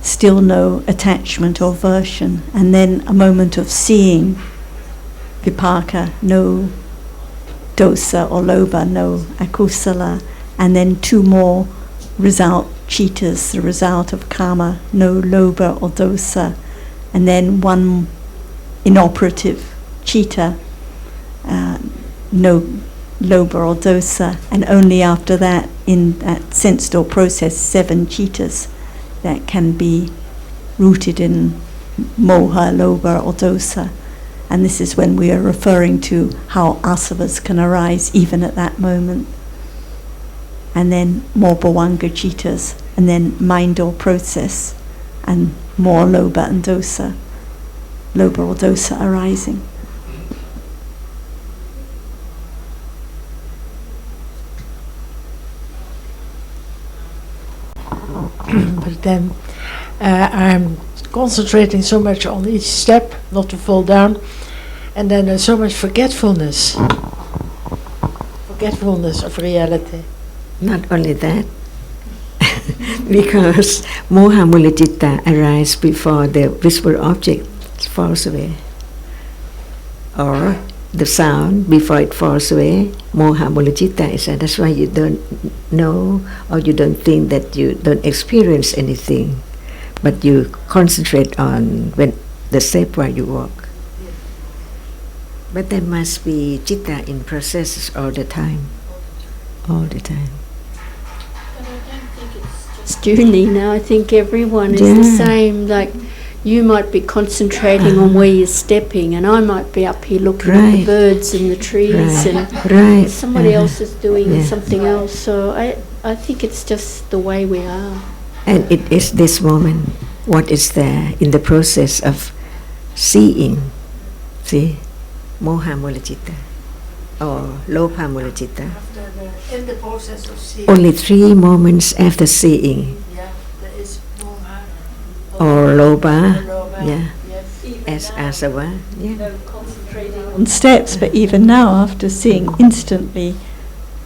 still no attachment or aversion, and then a moment of seeing, vipaka, no dosa or lobha, no akusala, and then two more result cittas, the result of karma, no lobha or dosa, and then one inoperative citta, no lobha or dosa, and only after that, in that sense door process, 7 cittas that can be rooted in moha, lobha or dosa. And this is when we are referring to how asavas can arise even at that moment. And then more bhavanga cittas, and then mind or process, and more lobha and dosa, lobha or dosa arising. But then I'm concentrating so much on each step, not to fall down, and then there's so much forgetfulness of reality. Not only that, because moha mula citta arises before the visible object falls away, or the sound before it falls away, moha mula citta is that. That's why you don't know or you don't think that you don't experience anything, but you concentrate on when the step while you walk. But there must be citta in processes all the time. All the time. But I don't think it's just Julie now. I think everyone is the Yeah. same. Like, you might be concentrating on where you're stepping, and I might be up here looking at the Right. birds and the trees, Right. and Right. somebody else is doing Yeah. something else. So I think it's just the way we are. And it is this moment, what is there in the process of seeing. See? Moha mula citta or lobha mula citta. In the process of seeing, Only 3 moments after seeing, yeah, there is moha, or lobha, lobha, yeah, yes. as asava, yeah. On steps, but even now, after seeing instantly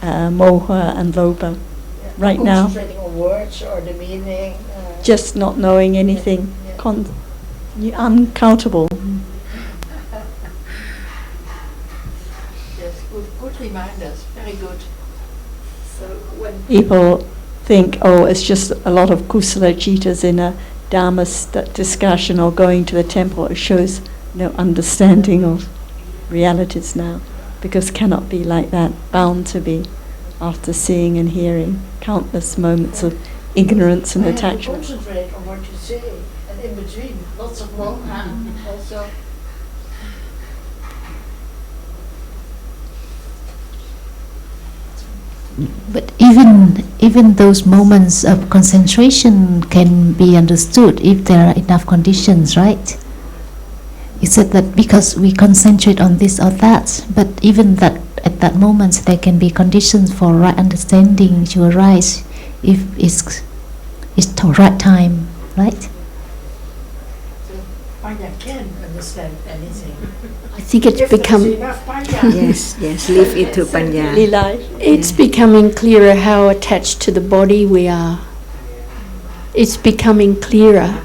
moha and lobha, right now, Concentrating on words or the meaning. just not knowing anything, uncountable. Yes, good reminders, very good. So when people think, oh, it's just a lot of kusala cittas in a Dhamma discussion or going to the temple, it shows no understanding of realities now, because cannot be like that, bound to be after seeing and hearing countless moments of ignorance and I have to attachment. concentrate on what you say, and in between, lots of moha also. But even those moments of concentration can be understood if there are enough conditions, right? You said that because we concentrate on this or that, but even that at that moment there can be conditions for right understanding to arise if it's the right time, right? So Panya can understand anything. I think it's If there's become enough Panya. Yes, leave it to Panya. it's becoming clearer how attached to the body we are. It's becoming clearer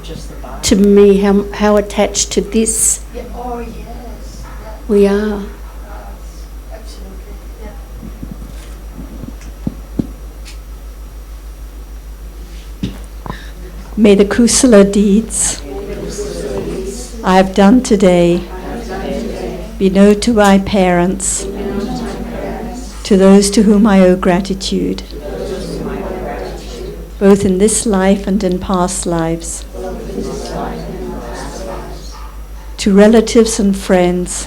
to me how attached to this Yeah, oh yes, yeah, we are. absolutely, yeah. May the kusala deeds I have done today be known to my parents, to those to whom I owe gratitude, both in this life and in past lives, to relatives and friends,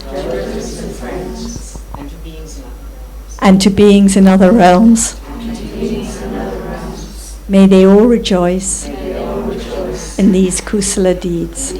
and to beings in other realms. May they all rejoice in these kusala deeds.